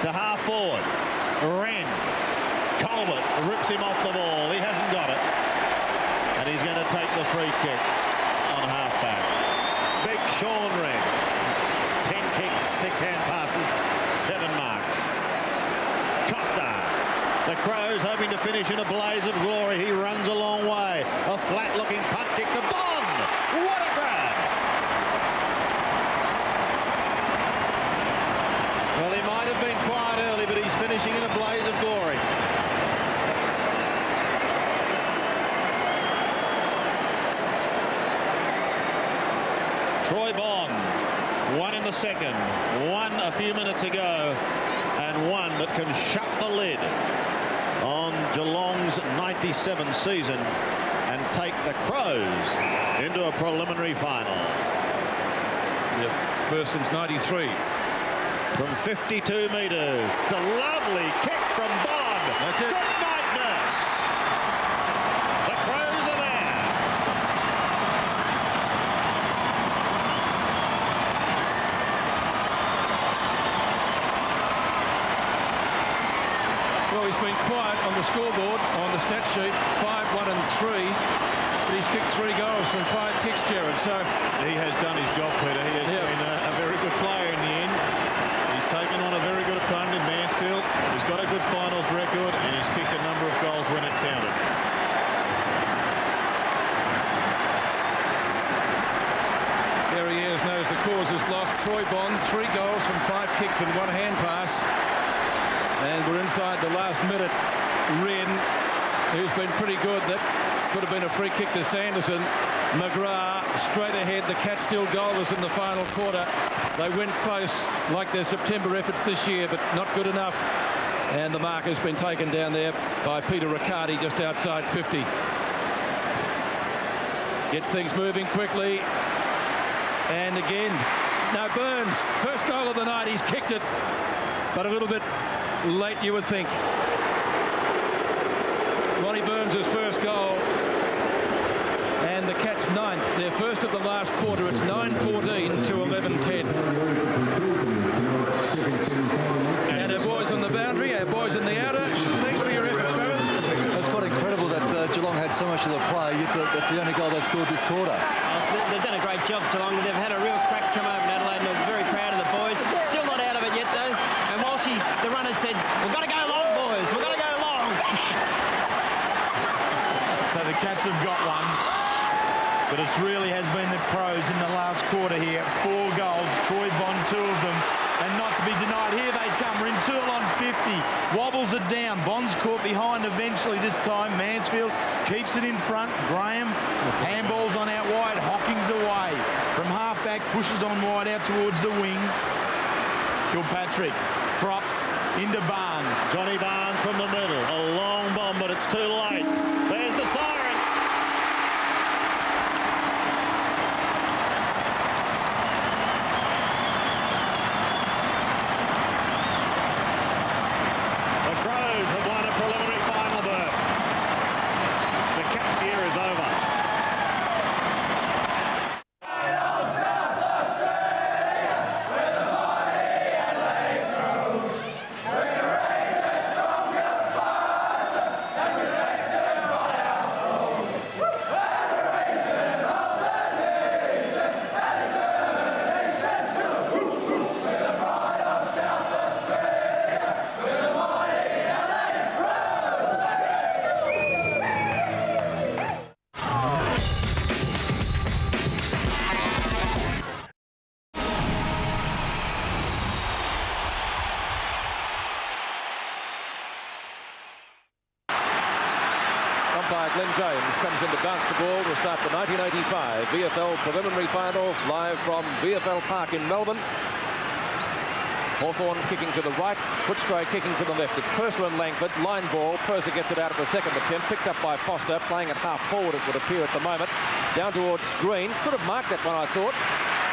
To half forward. Wren. Colbert rips him off the ball. He hasn't got it. And he's going to take the free kick on half back. Big Sean Wren. 10 kicks, 6 hand passes, 7 marks. Costa. The Crows hoping to finish in a blaze of glory. He runs a long way. A flat-looking punt kick to Bond. What a grab! Well, he might have been quiet early, but he's finishing in a blaze of glory. Troy Bond, 1 in the second, 1 a few minutes ago, and 1 that can shut the lid on Geelong's 97 season and take the Crows into a preliminary final. Yep. First since 93. from 52 metres. It's a lovely kick from Bond. That's it. Good night, Nurse. The Crows are there. Well, he's been quiet on the scoreboard, on the stat sheet, 5, 1 and 3. But he's kicked 3 goals from 5 kicks, Jared. So he has done his job, Peter. He has been a very good player in the end. He's taken on a very good opponent in Mansfield. He's got a good finals record, and he's kicked a number of goals when it counted. there he is, knows the cause is lost. Troy Bond, 3 goals from 5 kicks and 1 hand pass. And we're inside the last minute. Wren, who's been pretty good, that could have been a free kick to Sanderson. McGrath straight ahead. The Cats still goalless in the final quarter. They went close like their September efforts this year, but not good enough. And the mark has been taken down there by Peter Riccardi just outside 50. Gets things moving quickly. And again, now Burns, first goal of the night. He's kicked it, but a little bit late, you would think. Ronnie Burns' first goal. And the Cats 9th, their first of the last quarter. It's 9-14 to 11-10. And our boys on the boundary, our boys in the outer. Thanks for your efforts, fellas. It's quite incredible that Geelong had so much of the play, yet that's the only goal they scored this quarter. They've done a great job, Geelong. They've had a real crack come over in Adelaide, and I'm very proud of the boys. Still not out of it yet, though. And whilst the runners said, we've got to go long, boys. We've got to go long. So the Cats have got one. But it really has been the Crows in the last quarter here. 4 goals. Troy Bond, 2 of them. And not to be denied. Here they come. Rintoul on 50. Wobbles it down. Bond's caught behind eventually this time. Mansfield keeps it in front. Graham. Handballs on out wide. Hocking's away. From halfback. Pushes on wide out towards the wing. Kilpatrick. Props into Barnes. Johnny Barnes from the middle. A long bomb, but it's too late. There's the siren. Glenn James comes in to bounce the ball to start the 1985 VFL preliminary final live from VFL Park in Melbourne. Hawthorn kicking to the right, Footscray kicking to the left. It's Purser and Langford, line ball. Purser gets it out at the second attempt, picked up by Foster, playing at half forward it would appear at the moment. Down towards Green, could have marked that one I thought.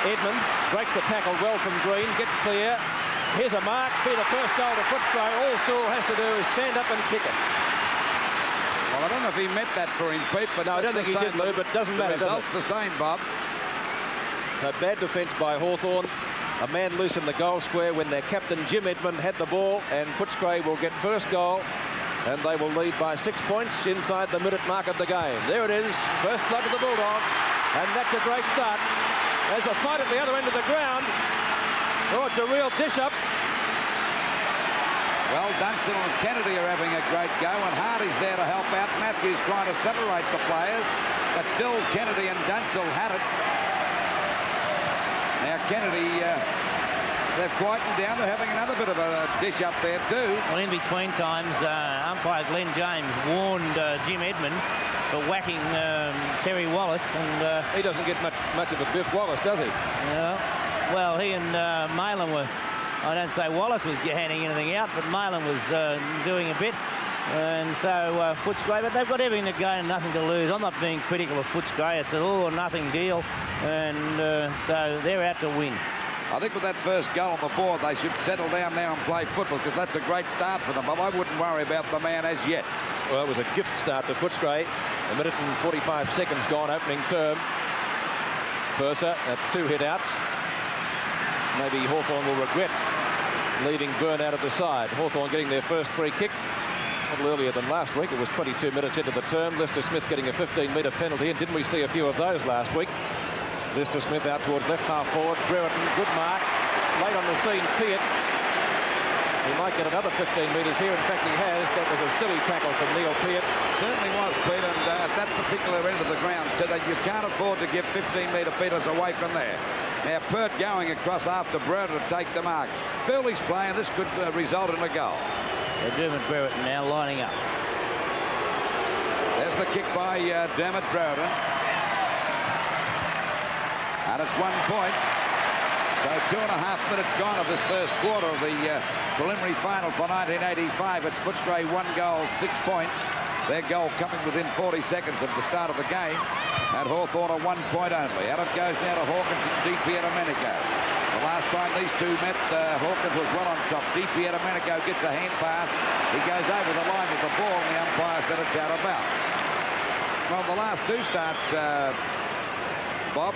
Edmund breaks the tackle well from Green, gets clear. Here's a mark, be the first goal to Footscray. All Sewell has to do is stand up and kick it. Well, I don't know if he meant that for him, Pete, but no, I don't think he did, Lou, but it doesn't matter. The result's the same, Bob. So bad defence by Hawthorn. A man loose in the goal square when their captain Jim Edmund had the ball, and Footscray will get first goal, and they will lead by 6 points inside the minute mark of the game. There it is, first blood of the Bulldogs, and that's a great start. There's a fight at the other end of the ground. Oh, it's a real dish-up. Well, Dunstan and Kennedy are having a great go, and Hardy's there to help out. Matthews trying to separate the players, but still Kennedy and Dunstan had it. Now Kennedy, they've quietened down. They're having another bit of a dish up there too. Well, in between times, umpire Glenn James warned Jim Edmund for whacking Terry Wallace, and he doesn't get much of a biff, Wallace, does he? Yeah. Well, he and Malin were. I don't say Wallace was handing anything out, but Malin was doing a bit. And so Footscray, but they've got everything to gain and nothing to lose. I'm not being critical of Footscray. It's an all or nothing deal. And so they're out to win. I think with that first goal on the board, they should settle down now and play football, because that's a great start for them. But I wouldn't worry about the man as yet. Well, it was a gift start to Footscray. A minute and 45 seconds gone, opening term. Purser, that's 2 hit-outs. Maybe Hawthorn will regret leaving Byrne out of the side. Hawthorn getting their first free kick a little earlier than last week. It was 22 minutes into the term. Lister Smith getting a 15-metre penalty, and didn't we see a few of those last week? Lister Smith out towards left half forward. Brereton, good mark. Late on the scene, Peart. He might get another 15 metres here. In fact, he has. That was a silly tackle from Neil Peart. Certainly was, Peter, and at that particular end of the ground, so that you can't afford to give 15-metre beaters away from there. Now, Peart going across after Brereton to take the mark. Furley's playing. This could result in a goal. So Dermot Brereton now lining up. There's the kick by Dermot Brereton. And it's 1 point. So 2.5 minutes gone of this first quarter of the preliminary final for 1985. It's Footscray 1 goal, 6 points. Their goal coming within 40 seconds of the start of the game. At Hawthorn a 1 point only. Out it goes now to Hawkins and DiPierdomenico. The last time these two met, Hawkins was well on top. DiPierdomenico gets a hand pass. He goes over the line with the ball, and the umpire said it's out of bounds. Well, the last 2 starts, Bob,